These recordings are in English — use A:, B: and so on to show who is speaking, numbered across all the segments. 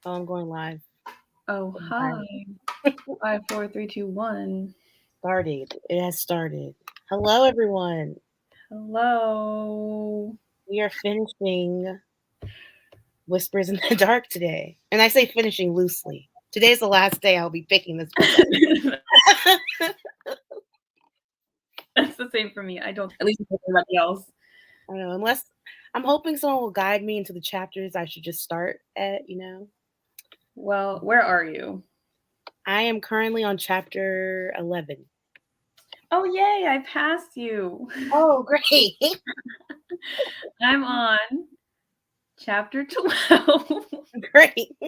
A: Oh, I'm going live.
B: Oh, hi. 5, 4, 3, 2, 1.
A: Started. It has started. Hello, everyone.
B: Hello.
A: We are finishing Whispers in the Dark today. And I say finishing loosely. Today's the last day I'll be picking this book up.
B: That's the same for me. I don't, at least for everybody else.
A: I don't know, unless I'm hoping someone will guide me into the chapters I should just start at.
B: Well, where are you?
A: I am currently on chapter 11.
B: Oh, yay, I passed you.
A: Oh, great.
B: I'm on chapter 12.
A: Great.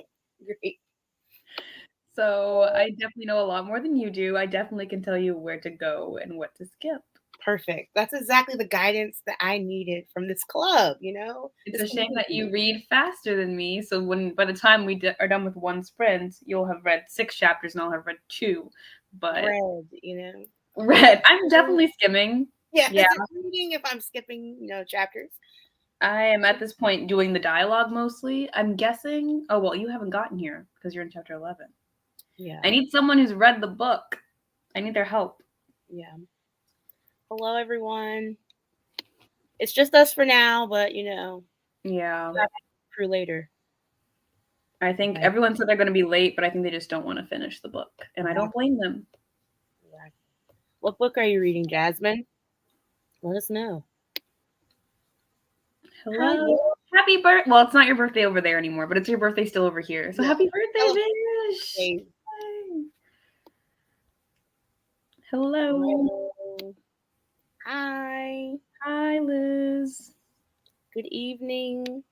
B: So I definitely know a lot more than you do. I definitely can tell you where to go and what to skip.
A: Perfect. That's exactly the guidance that I needed from this club,
B: It's a shame that you read faster than me. So by the time we are done with one sprint, you'll have read 6 chapters and I'll have read 2. But read. I'm definitely skimming.
A: Yeah. Is it reading if I'm skipping, chapters?
B: I am at this point doing the dialogue mostly. I'm guessing. Oh well, you haven't gotten here because you're in chapter 11.
A: Yeah.
B: I need someone who's read the book. I need their help.
A: Yeah. Hello, everyone. It's just us for now, but
B: Yeah.
A: Crew later.
B: I think everyone said they're going to be late, but I think they just don't want to finish the book, and I don't blame them.
A: What book are you reading, Jasmine? Let us know.
B: Hello. Happy birthday. Well, it's not your birthday over there anymore, but it's your birthday still over here. So happy birthday, Vish. Hello.
A: Hi.
B: Hi, Liz.
A: Good evening.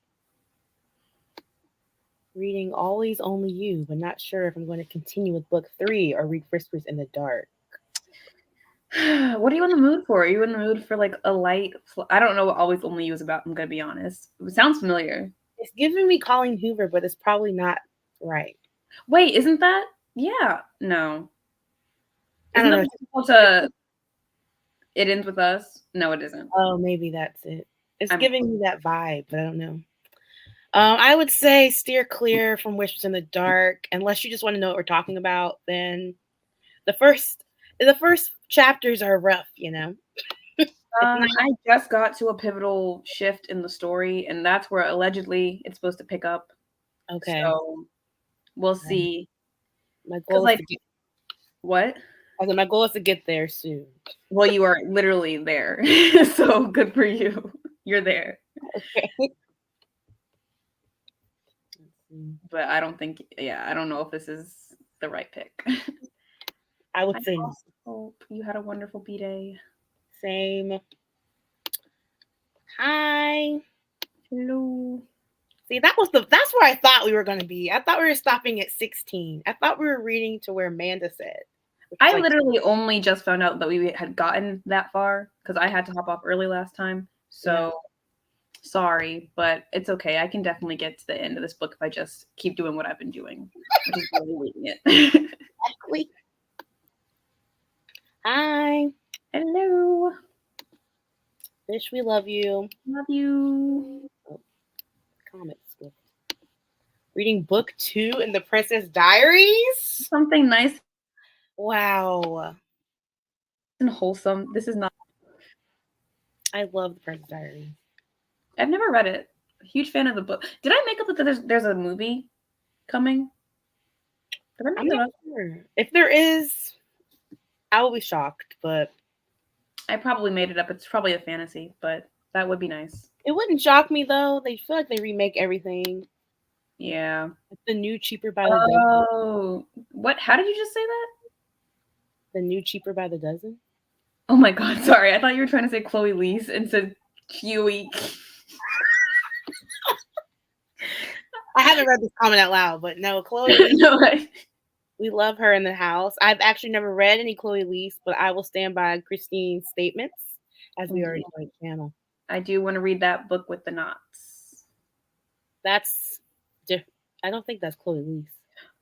A: Reading Always Only You, but not sure if I'm going to continue with book 3 or read Whispers in the Dark.
B: What are you in the mood for? Are you in the mood for like a light? I don't know what Always Only You is about. I'm going to be honest. It sounds familiar.
A: It's giving me Colleen Hoover, but it's probably not right.
B: Wait, isn't that? Yeah. No.
A: I don't know.
B: It Ends With Us? No, it isn't.
A: Oh, maybe that's it. It's giving me that vibe, but I don't know. I would say steer clear from Whispers in the Dark, unless you just want to know what we're talking about. Then the first chapters are rough,
B: I just got to a pivotal shift in the story, and that's where allegedly it's supposed to pick up.
A: Okay.
B: So we'll see.
A: My goal is to get
B: what?
A: I said my goal is to get there soon.
B: Well, you are literally there. So good for you. You're there.
A: Okay.
B: But I don't think, I don't know if this is the right pick.
A: I would say
B: hope you had a wonderful B-Day.
A: Same. Hi.
B: Hello.
A: See, that's where I thought we were going to be. I thought we were stopping at 16. I thought we were reading to where Amanda said.
B: I literally only just found out that we had gotten that far because I had to hop off early last time. So sorry, but it's okay. I can definitely get to the end of this book if I just keep doing what I've been doing. Which is really reading it.
A: Exactly. Hi.
B: Hello.
A: Fish, we love you.
B: Love you.
A: Oh, comics. Reading book 2 in the Princess Diaries.
B: Something nice.
A: Wow.
B: And wholesome. This is not.
A: I love the Princess Diaries.
B: I've never read it. Huge fan of the book. Did I make up that there's a movie coming?
A: I'm not sure. If there is, I will be shocked, but
B: I probably made it up. It's probably a fantasy, but that would be nice.
A: It wouldn't shock me though. They feel like they remake everything.
B: Yeah.
A: It's the new Cheaper by the Dozen.
B: Oh, what? How did you just say that?
A: The new Cheaper by the Dozen.
B: Oh my god, sorry. I thought you were trying to say Chloe Lease and said Huey.
A: I haven't read this comment out loud, but no, Chloe Lease.
B: No way.
A: We love her in the house. I've actually never read any Chloe Lease, but I will stand by Christine's statements as we already on the channel.
B: I do want to read that book with the knots.
A: That's different. I don't think that's Chloe Lease.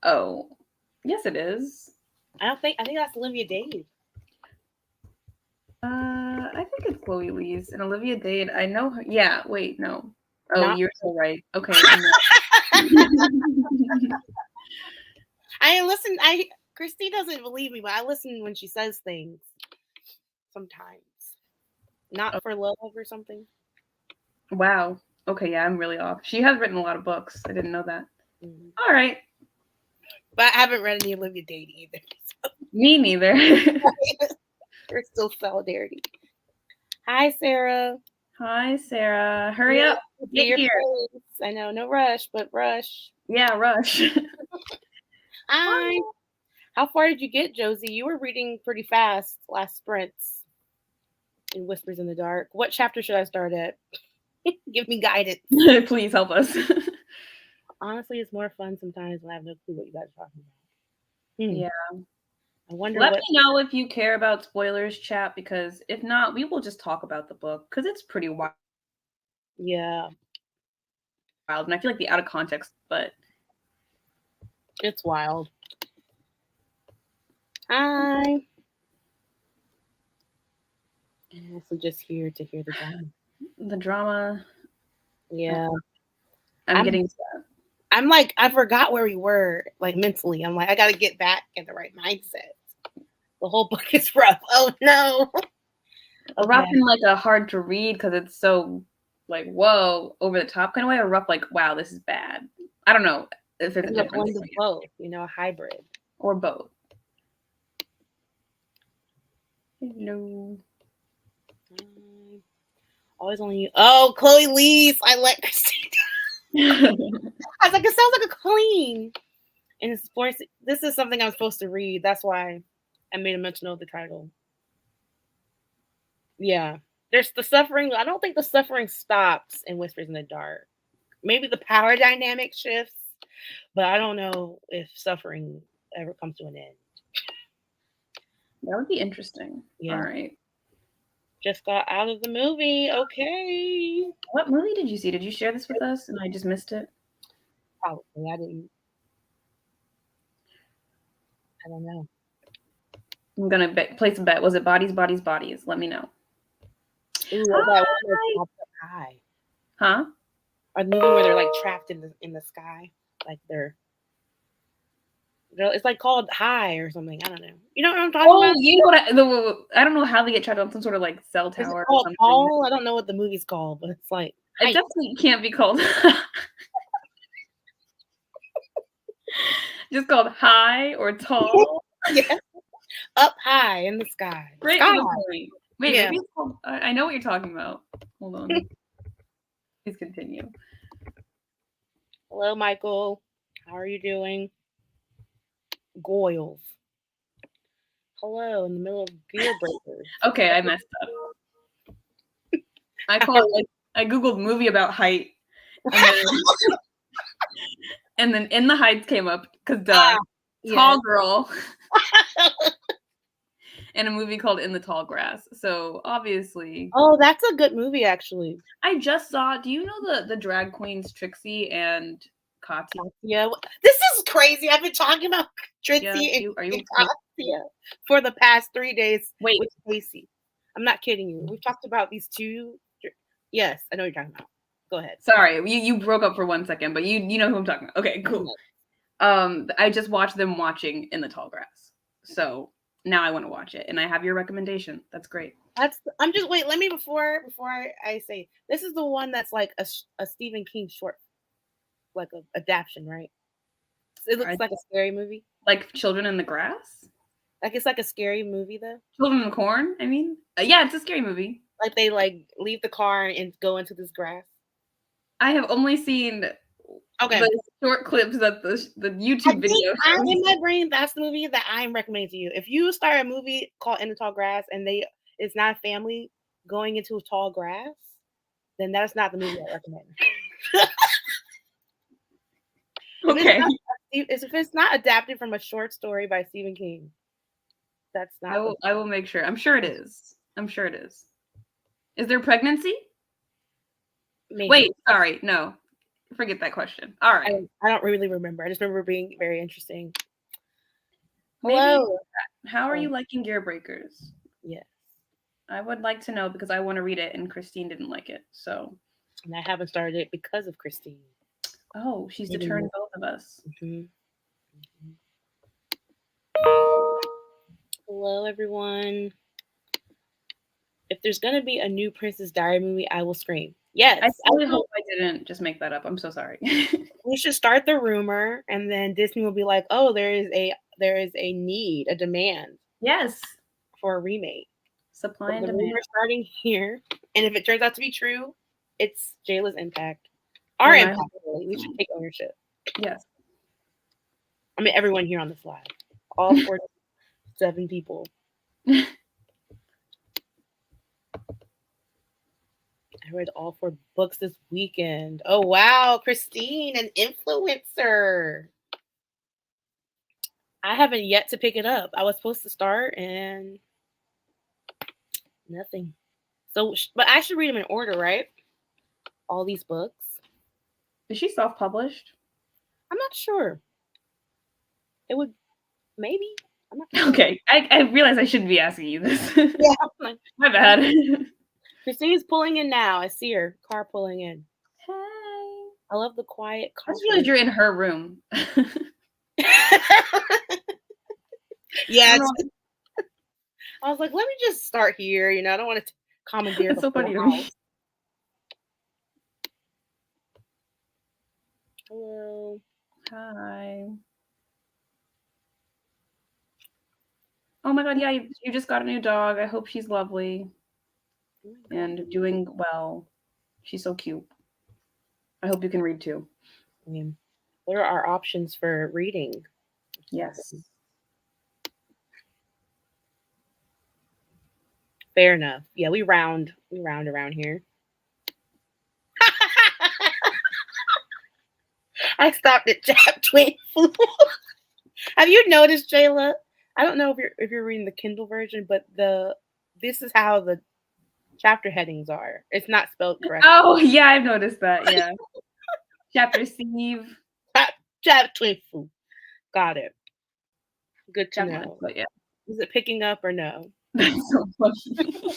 B: Oh, yes, it is.
A: I think that's Olivia Dade.
B: I think it's Chloe Lease and Olivia Dade. I know her. Yeah, wait, no. Oh, you're so right. Okay.
A: I listen. Christine doesn't believe me, but I listen when she says things. Sometimes, not for love or something.
B: Wow. Okay, yeah, I'm really off. She has written a lot of books. I didn't know that.
A: Mm.
B: All right.
A: But I haven't read any Olivia Dade either. So.
B: Me neither.
A: We're still solidarity. Hi, Sarah.
B: Hi, Sarah. Hurry up. Get
A: Your
B: here.
A: place. I know, no rush, but rush.
B: Yeah, rush.
A: Hi. How far did you get, Josie? You were reading pretty fast last sprints in Whispers in the Dark. What chapter should I start at? Give me guidance.
B: Please help us.
A: Honestly, it's more fun sometimes when I have no clue what you guys are talking about.
B: Yeah.
A: I wonder
B: Let
A: what.
B: me know if you care about spoilers, chat, because if not, we will just talk about the book because it's pretty wild.
A: Yeah.
B: And I feel like the out of context, but
A: it's wild. Hi. I'm also just here to hear the drama.
B: The drama.
A: Yeah.
B: I'm getting sad.
A: I'm like, I forgot where we were, like mentally. I'm like, I got to get back in the right mindset. The whole book is rough. Oh, no.
B: Okay. Rough in like a hard to read because it's so like, whoa, over the top kind of way, or rough like, wow, this is bad. I don't know if it's
A: a blend of both, a hybrid.
B: Or both. Hello.
A: Always on you. Oh, Chloe leaves. I let Christine. I was like, it sounds like a queen. And it's this is something I'm supposed to read. That's why I made a mention of the title. Yeah. There's the suffering. I don't think the suffering stops in Whispers in the Dark. Maybe the power dynamic shifts, but I don't know if suffering ever comes to an end.
B: That would be interesting. Yeah. All right.
A: Just got out of the movie. Okay.
B: What movie did you see? Did you share this with us and I just missed it?
A: Probably. I didn't. I don't know.
B: I'm going to place a bet. Was it Bodies, Bodies, Bodies? Let me know.
A: Ooh, that one high.
B: Huh?
A: A movie where they're like trapped in the sky. Like it's like called High or something. I don't know. You know what I'm talking about?
B: You know what? I don't know how they get trapped on some sort of like cell tower.
A: Is it called Tall? I don't know what the movie's called, but it's like
B: it definitely can't be called. Just called High or Tall.
A: Yeah. Up high in the sky.
B: Great.
A: Sky.
B: Wait, maybe it's called. I know what you're talking about. Hold on. Please continue.
A: Hello, Michael. How are you doing? Goyles. Hello, in the middle of Gear Breakers.
B: Okay, I messed up. I googled movie about height, and then In the Heights came up because tall girl, and a movie called In the Tall Grass. So obviously,
A: that's a good movie actually.
B: I just saw. Do you know the drag queens Trixie and Katya?
A: Yeah, this is crazy. I've been talking about Trixie and Katya for the past 3 days.
B: Wait,
A: with Casey. I'm not kidding you. We've talked about these two. Yes, I know what you're talking about. Go ahead.
B: Sorry, you broke up for 1 second, but you know who I'm talking about. Okay, cool. I just watched them watching In the Tall Grass, so now I want to watch it, and I have your recommendation. That's great.
A: I'm just wait. Let me before I say this is the one that's like a Stephen King short, like a adaptation, right? It looks like a scary movie,
B: like Children in the Grass.
A: Like it's like a scary movie though.
B: Children in the Corn. I mean, yeah, it's a scary movie.
A: Like they leave the car and go into this grass.
B: I have only seen the short clips that the YouTube video.
A: In my brain, that's the movie that I'm recommending to you. If you start a movie called In the Tall Grass and it's not a family going into tall grass, then that's not the movie I recommend.
B: Okay.
A: If it's not adapted from a short story by Stephen King, that's not.
B: I will make sure. I'm sure it is. Is there pregnancy? Maybe. Wait, sorry. No. Forget that question. All right.
A: I don't really remember. I just remember being very interesting.
B: Hello. Maybe, how are you liking Gear Breakers?
A: Yes.
B: I would like to know because I want to read it and Christine didn't like it. So.
A: And I haven't started it because of Christine.
B: Oh, she's
A: Maybe
B: deterring
A: more.
B: both of us.
A: Mhm. Hello, everyone. If there's gonna be a new Princess Diary movie, I will scream. Yes,
B: I really hope I didn't just make that up. I'm so sorry.
A: we should start the rumor, and then Disney will be like, "Oh, there is a need, a demand
B: Yes.
A: for a remake."
B: Supply
A: So
B: and
A: the
B: demand.
A: rumor starting here, and if it turns out to be true, it's Jayla's impact. Our
B: Then I
A: impact.
B: hope
A: Really. We should take ownership.
B: yes.
A: I mean, everyone here on this live, all 47 people. I read all 4 books this weekend. Oh wow, Christine, an influencer. I haven't yet to pick it up. I was supposed to start and nothing. So, but I should read them in order, right? All these books.
B: Is she self-published?
A: I'm not sure. It would maybe. I'm not sure.
B: Okay. I realize I shouldn't be asking you this.
A: Yeah.
B: My bad.
A: Christine's pulling in now. I see her car pulling in.
B: Hey.
A: I love the quiet
B: I
A: car.
B: just realized you're in her room.
A: Yeah. I was like, let me just start here. You know, I don't want to commandeer
B: It's
A: the
B: so
A: whole
B: funny to
A: house.
B: me.
A: Hello.
B: Hi. Oh my god, yeah, you just got a new dog. I hope she's lovely and doing well. She's so cute. I hope you can read too.
A: I mean, what are our options for reading?
B: Yes.
A: Fair enough. Yeah, we round around here. I stopped at Jap Twin Food. Have you noticed, Jayla? I don't know if you're reading the Kindle version, but this is how the chapter headings are. It's not spelled correctly.
B: Oh yeah, I've noticed that. Yeah. Chapter Steve.
A: Jap Twin Food. Got it. Good to
B: Chapter,
A: know.
B: but yeah.
A: Is it picking up or no?
B: That's so funny.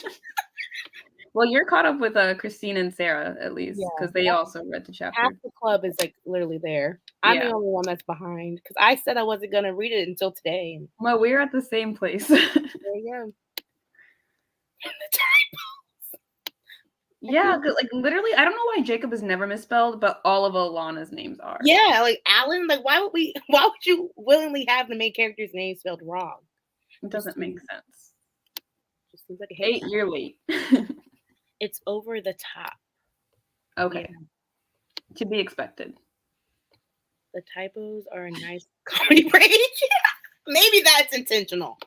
B: Well, you're caught up with Christine and Sarah at least because they also read the chapter.
A: Half the club is like literally there. I'm the only one that's behind because I said I wasn't gonna read it until today.
B: Well, we're at the same place.
A: There you go.
B: Yeah, like literally, I don't know why Jacob is never misspelled, but all of Alana's names are.
A: Yeah, like Alan. Like, why would you willingly have the main character's name spelled wrong?
B: It doesn't make sense.
A: Just seems like a
B: 8 year late.
A: It's over the top.
B: Okay. Yeah. To be expected.
A: The typos are a nice comedy break. Maybe that's intentional.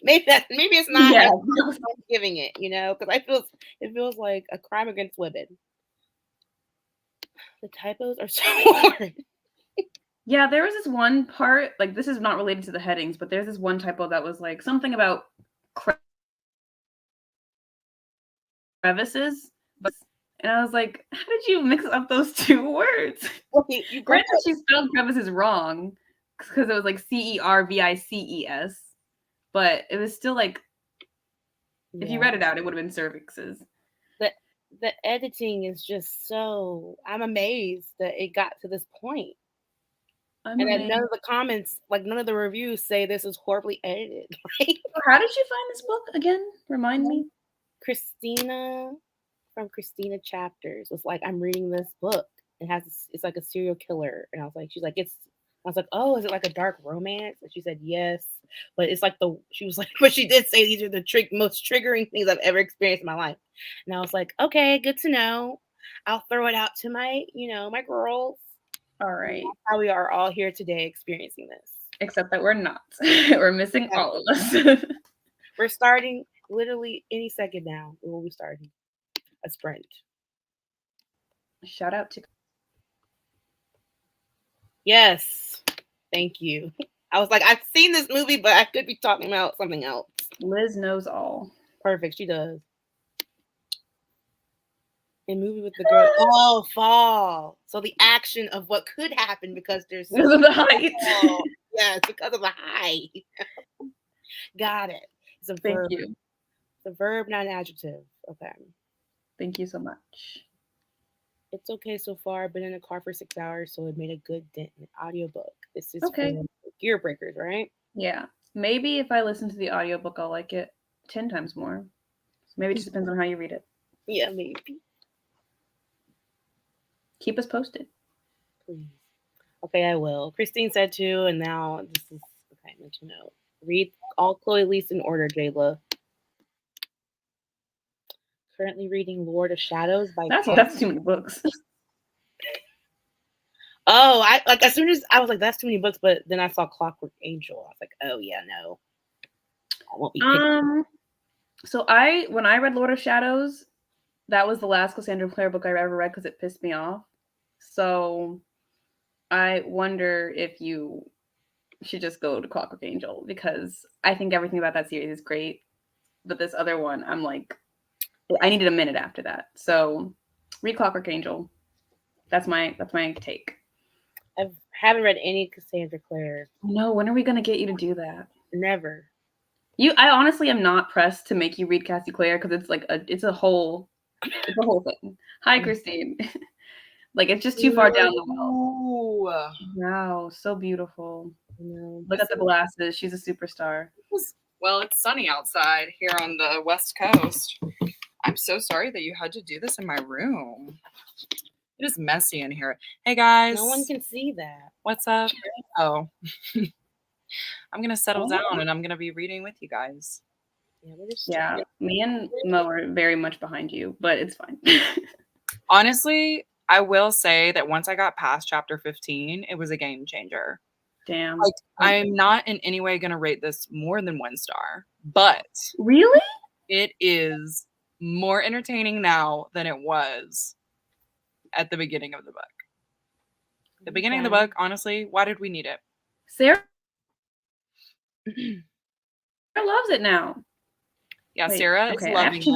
A: Maybe it's not. Yeah. I'm giving it, you know, because it feels like a crime against women. The typos are so hard.
B: Yeah, there was this one part, like this is not related to the headings, but there's this one typo that was like something about crevices. And I was like, how did you mix up those 2 words? Well, granted, she spelled crevices wrong because it was like Cervices, but it was still like, if you read it out, it would have been cervixes.
A: The editing is just so, I'm amazed that it got to this point. And then none of the comments, like none of the reviews say this is horribly edited.
B: How did you find this book again? Remind me.
A: Christina from Christina Chapters was like, I'm reading this book. It's like a serial killer. And I was like, I was like, oh, is it like a dark romance? And she said, yes. But it's like she was like, but she did say these are the most triggering things I've ever experienced in my life. And I was like, okay, good to know. I'll throw it out to my girls.
B: All right.
A: How we are all here today experiencing this.
B: Except that we're not. We're missing all of us.
A: We're starting literally any second now. We will be starting a sprint.
B: Shout out to.
A: Yes. Thank you. I was like, I've seen this movie, but I could be talking about something else.
B: Liz knows all.
A: Perfect. She does. A movie with the girl. Oh, fall. So the action of what could happen because there's
B: because of the height.
A: Yes, because of the height. Got it. It's a verb.
B: Thank you.
A: It's a verb, not an adjective. Okay.
B: Thank you so much.
A: It's okay so far. I've been in the car for 6 hours, so it made a good dent in the audiobook. This is
B: Okay.
A: for gear breakers, right?
B: Yeah. Maybe if I listen to the audiobook, I'll like it 10 times more. Maybe it just depends on how you read it.
A: Yeah, maybe.
B: Keep us posted.
A: Please. Okay, I will. Christine said to, and now this is okay. Mental note. Read all Chloe Lease in order, Jayla. Currently reading Lord of Shadows by.
B: That's too many books.
A: Oh, I like as soon as I was like, that's too many books, but then I saw Clockwork Angel. I was like, oh yeah, no. I won't be picking.
B: So when I read Lord of Shadows, that was the last Cassandra Clare book I ever read because it pissed me off. So I wonder if you should just go to Clockwork Angel because I think everything about that series is great. But this other one, I'm like, I needed a minute after that. So read Clockwork Angel. That's my take.
A: I haven't read any Cassandra Clare.
B: No, when are we gonna get you to do that?
A: Never.
B: I honestly am not pressed to make you read Cassie Clare because it's like it's a whole thing. Hi, Christine. Like it's just too far down the well. Wow, so beautiful. Look at the glasses. She's a superstar.
C: Well, it's sunny outside here on the West Coast. I'm so sorry that you had to do this in my room. It is messy in here. Hey guys.
A: No one can see that.
C: What's up? Oh. I'm going to settle down and I'm going to be reading with you guys.
B: Yeah, me and Mo are very much behind you, but it's fine.
C: Honestly, I will say that once I got past chapter 15, it was a game changer.
B: Damn.
C: Like, I'm not in any way going to rate this more than 1 star, but
B: really,
C: it is more entertaining now than it was at the beginning of the book. The beginning of the book, honestly, why did we need it?
B: Sarah loves it now.
C: Yeah, wait, Sarah is loving it.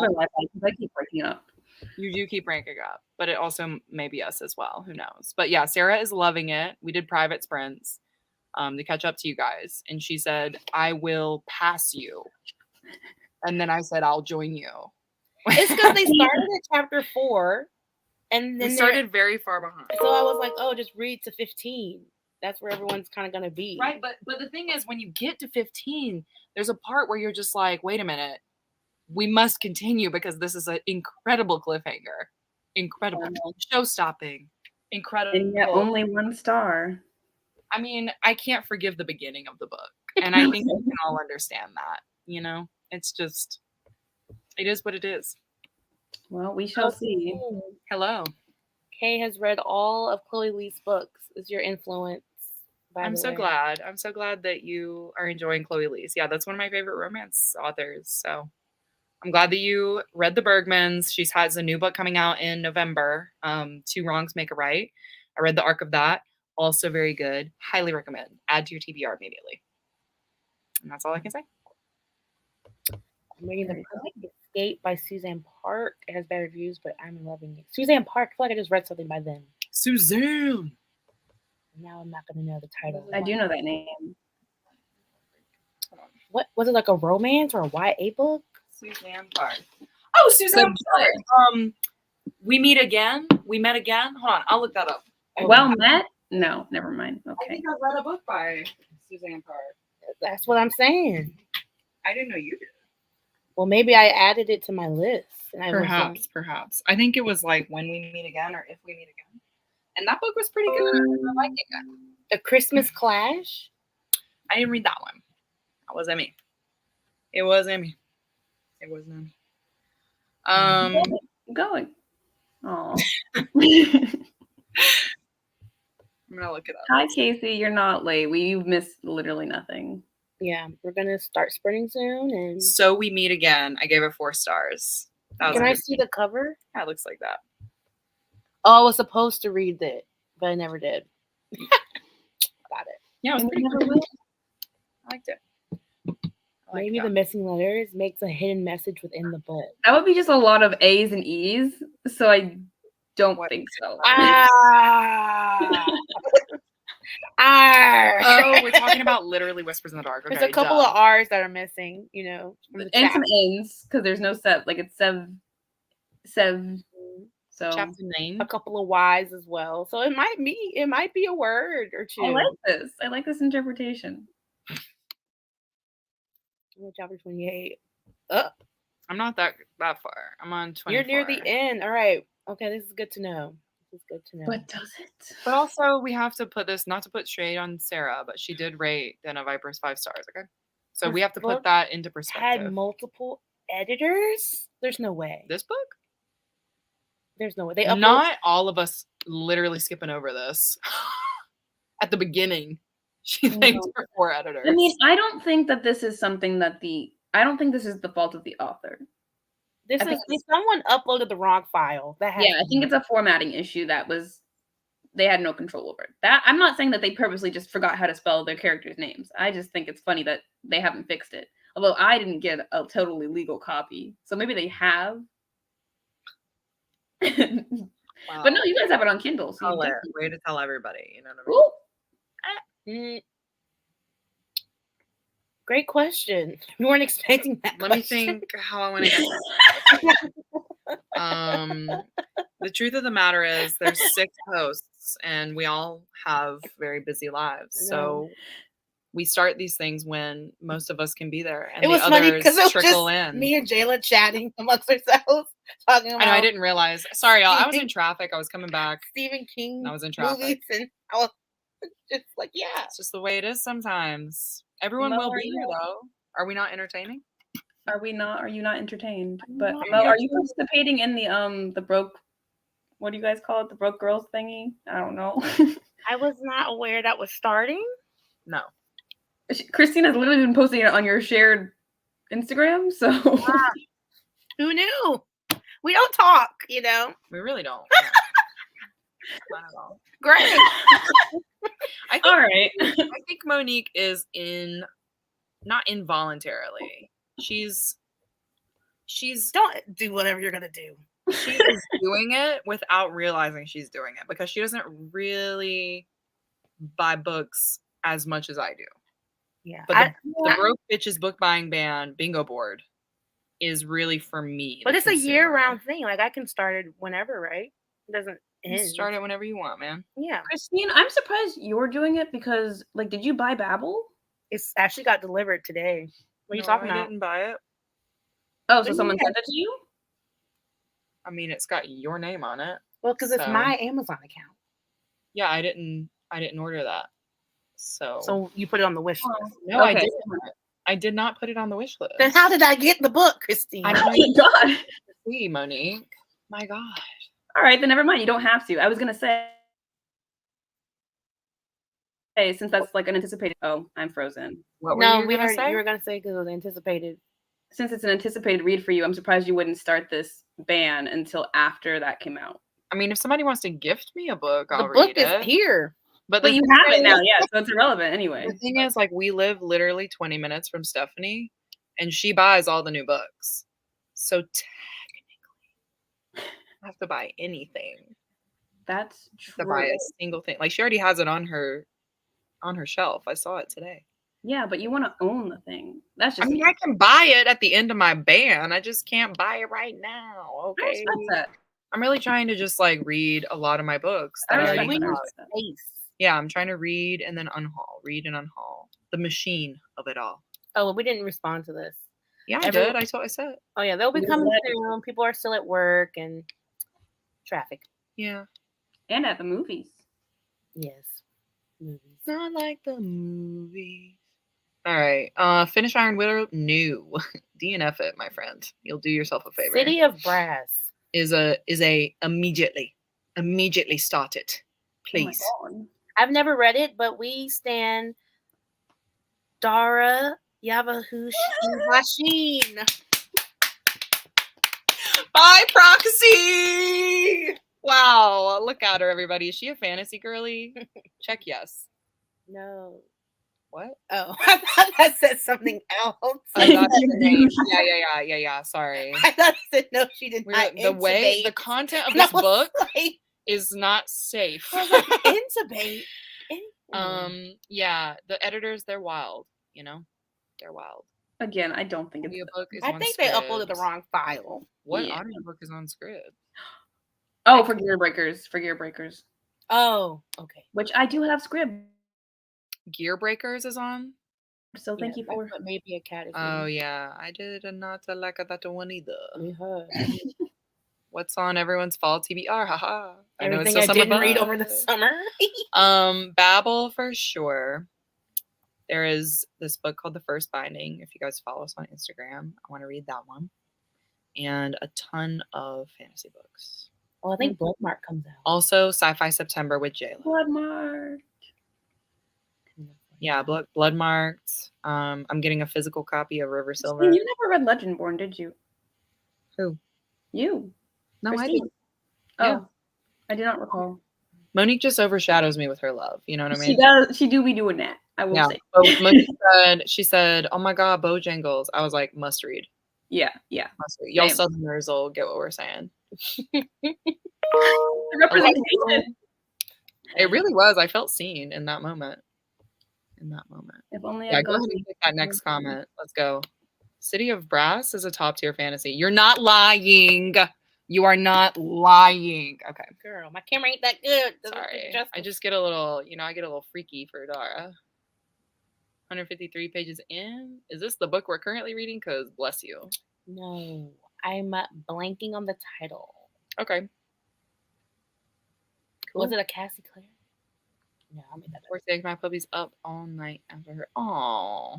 B: I keep breaking up.
C: You do keep breaking up, but it also may be us as well. Who knows? But yeah, Sarah is loving it. We did private sprints to catch up to you guys. And she said, I will pass you. And then I said, I'll join you.
A: It's because they started at chapter 4. And then
C: we started very far behind.
A: So I was like, oh, just read to 15. That's where everyone's kind of going to be.
C: Right, but the thing is, when you get to 15, there's a part where you're just like, wait a minute. We must continue because this is an incredible cliffhanger. Incredible. Show-stopping. Incredible.
B: And yet only 1 star.
C: I mean, I can't forgive the beginning of the book. And I think we can all understand that. You know? It's just, it is what it is.
B: Well, we shall see.
C: Hello.
A: Kay has read all of Chloe Lee's books. Is your influence, by
C: I'm
A: the
C: so
A: way.
C: glad. I'm so glad that you are enjoying Chloe Lee's. Yeah, that's one of my favorite romance authors. So I'm glad that you read the Bergmans. She has a new book coming out in November, 2 Wrongs Make a Right. I read the arc of that. Also very good. Highly recommend. Add to your TBR immediately. And that's all I can say.
A: I'm reading The Perfect Escape by Suzanne Park. It has bad reviews, but I'm loving it. Suzanne Park, I feel like I just read something by them.
C: Suzanne!
A: Now I'm not going to know the title.
B: I do know that name.
A: What was it, like a romance or a YA book?
C: Suzanne Park. Oh, Suzanne Park. We met again. Hold on, I'll look that up.
B: Met? No, never mind. Okay.
C: I think I read a book by Suzanne Park.
A: That's what I'm saying.
C: I didn't know you did.
A: Well, maybe I added it to my list. And
C: Perhaps. I think it was like When We Meet Again or If We Meet Again. And that book was pretty good. I liked it.
A: A Christmas Clash?
C: I didn't read that one. That wasn't me. It wasn't me.
B: I'm going. Oh.
C: I'm gonna look it up.
B: Hi, Casey. You're not late. You've missed literally nothing.
A: Yeah, we're gonna start sprinting soon. And
C: So We Meet Again. I gave it 4 stars.
A: Can I see the cover?
C: Yeah, it looks like that.
A: Oh, I was supposed to read it, but I never did. Got it.
C: Yeah, it was pretty good. I liked it.
A: Maybe the missing letters makes a hidden message within the book.
B: That would be just a lot of A's and E's, so I don't think so.
C: Oh, we're talking about literally Whispers in the Dark. Okay,
A: there's a couple of R's that are missing, you know.
B: And some N's, because there's no sev. Like it's sev. So
C: Chapter name.
A: A couple of Y's as well. So it might be a word or two.
B: I like this. I like this interpretation.
A: Chapter 28.
C: I'm not that far. I'm on 24.
A: You're near the end. All right. Okay, this is good to know.
B: But does it?
C: But also, we have to put this, not to put shade on Sarah, but she did rate Den of Vipers 5 stars, okay? So
A: This
C: we have to put
A: book
C: that into perspective.
A: Had multiple editors? There's no way.
C: This book?
A: There's no way. They upload.
C: Not all of us literally skipping over this. At the beginning, she thanked her 4 editors.
B: I mean, I don't think that this is something that I don't think this is the fault of the author.
A: This is someone uploaded the wrong file.
B: I think it's a formatting issue they had no control over. That I'm not saying that they purposely just forgot how to spell their characters' names. I just think it's funny that they haven't fixed it. Although I didn't get a totally legal copy, so maybe they have. Wow. But no, you guys have it on Kindle. So
C: way to tell everybody. You know what I mean?
A: Great question. We weren't expecting that.
C: Let me think how I want to. The truth of the matter is, there's 6 hosts, and we all have very busy lives. So we start these things when most of us can be there, and
A: it was
C: the
A: funny
C: others
A: because it was
C: trickle
A: just
C: in.
A: Me and Jayla chatting amongst ourselves, talking about.
C: I know, I didn't realize. Sorry, y'all. I was in traffic. I was coming back.
A: Stephen King.
C: I was in traffic,
A: movies, and I was just like, yeah,
C: it's just the way it is sometimes. Everyone will be here, though. Are we not entertaining?
B: Are we not? Are you not entertained? But Mo, are you participating in the broke? What do you guys call it? The broke girls thingy? I don't know.
A: I was not aware that was starting.
C: No.
B: Christina's literally been posting it on your shared Instagram. So
A: who knew? We don't talk, you know.
C: We really don't. Not at all.
A: Great.
B: All right.
C: I think Monique is not involuntarily. She's
A: don't do whatever you're gonna do.
C: She is doing it without realizing she's doing it, because she doesn't really buy books as much as I do.
A: Yeah.
C: But the Broke Bitches book buying band bingo board is really for me.
A: But it's a year-round thing. Like, I can start it whenever, right? It doesn't end.
C: Start it whenever you want, man.
A: Yeah.
B: Christine, I'm surprised you're doing it because, like, did you buy Babbel?
A: It's actually got delivered today. What are you talking about?
C: I didn't buy it.
B: Oh, so someone sent it to you?
C: I mean, it's got your name on it.
A: Well, because it's my Amazon account.
C: Yeah, I didn't order that.
A: So you put it on the wish list?
C: No, okay. I didn't. I did not put it on the wish list.
A: Then how did I get the book, Christine?
B: Oh my God.
C: See, Monique. My God.
B: All right, then never mind. You don't have to. I was gonna say, hey, since that's like an anticipated. Oh, I'm frozen.
C: What were you gonna say?
A: You were gonna say because it was anticipated.
B: Since it's an anticipated read for you, I'm surprised you wouldn't start this ban until after that came out.
C: I mean, if somebody wants to gift me a book, I'll read it.
A: The book is here.
B: But you have it now, yeah, so it's irrelevant anyway.
C: The thing is, like, we live literally 20 minutes from Stephanie, and she buys all the new books. So technically, I have to buy anything.
B: That's true.
C: To buy a single thing. Like, she already has it on her shelf. I saw it today.
B: Yeah, but you want to own the thing. That's just.
C: I mean, I can buy it at the end of my ban. I just can't buy it right now. Okay. I'm really trying to just like read a lot of my books. Yeah, I'm trying to read and then unhaul. Read and unhaul. The machine of it all.
A: Oh, we didn't respond to this.
C: Yeah, I did. I said.
A: Oh yeah, they'll be coming soon. People are still at work and traffic.
C: Yeah.
B: And at the movies.
A: Yes. Movies.
C: Not like the movies. All right. Finish Iron Widow. No. DNF it, my friend. You'll do yourself a favor.
A: City of Brass
C: is a immediately start it, please.
B: Oh,
A: I've never read it, but we stand Dara Yavahushine.
C: By proxy. Wow, look at her, everybody. Is she a fantasy girly? Check yes.
A: No.
C: What?
A: Oh, I thought that said something else.
C: I thought the name. Yeah. Sorry.
A: I thought it said no, she did not.
C: The content of this book is not safe.
A: I was like, intubate.
C: Yeah, the editors, they're wild. You know, they're wild.
B: Again, I don't think it's.
A: I think they uploaded the wrong file.
C: What audiobook is on Scribd?
B: Oh, for Gear Breakers.
A: Oh, okay.
B: Which I do have Scrib.
C: Gear Breakers is on.
B: So thank you for.
A: Maybe a cat is.
C: Oh yeah, I did not like that one either.
A: We heard.
C: What's on everyone's fall TBR? Haha.
A: Everything I didn't read over the summer.
C: Babel for sure. There is this book called The First Binding. If you guys follow us on Instagram, I want to read that one. And a ton of fantasy books.
A: Oh, I think Bloodmark comes out.
C: Also, Sci-Fi September with Jayla.
B: Bloodmark.
C: Yeah, Bloodmarked. I'm getting a physical copy of River Silver.
B: You never read Legendborn, did you?
C: Who?
B: You.
C: No,
B: Christine.
C: I didn't.
B: Oh,
C: Yeah.
B: I did not recall.
C: Monique just overshadows me with her love. You know what I mean?
B: She does. She do be doing that. I will say.
C: But Monique she said, "Oh my God, Bojangles." I was like, must read.
B: Yeah.
C: Must read. Y'all Southerners will get what we're saying.
B: Representation.
C: It really was. I felt seen in that moment.
B: If only
C: go ahead and take that next comment. Let's go. City of Brass is a top tier fantasy. You're not lying. You are not lying. Okay.
A: Girl, my camera ain't that good.
C: Sorry. I just get a little, I get a little freaky for Dara. 153 pages in. Is this the book we're currently reading? Because bless you.
A: No, I'm blanking on the title.
C: Okay.
A: Cool. Was it a Cassie Clare? No, I made that.
C: We're taking my puppies up all night after her. Aw.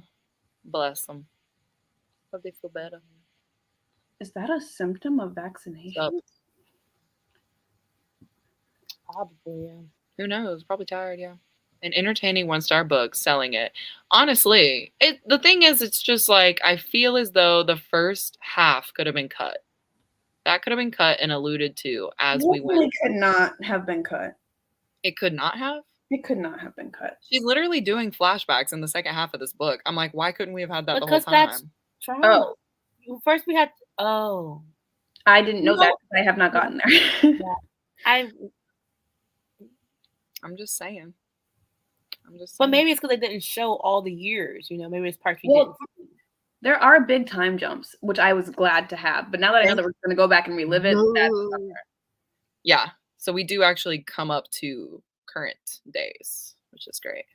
C: Bless them. Hope they feel better.
B: Is that a symptom of vaccination?
A: Probably, yeah.
C: Who knows? Probably tired, yeah. An entertaining 1-star book, selling it. Honestly, the thing is, it's just like, I feel as though the first half could have been cut. That could have been cut and alluded to as we went.
B: It could not have been cut.
C: It could not have?
B: It could not have been cut.
C: She's literally doing flashbacks in the second half of this book. I'm like, why couldn't we have had that the whole time?
A: That's trauma. Oh. First we had,
B: I didn't know that. I have not gotten there.
A: Yeah.
C: I'm just saying.
A: But maybe it's because they didn't show all the years, maybe it's parts we didn't see.
B: There are big time jumps, which I was glad to have. But now that I know that we're going to go back and relive it, that's
C: yeah. So we do actually come up to current days, which is great.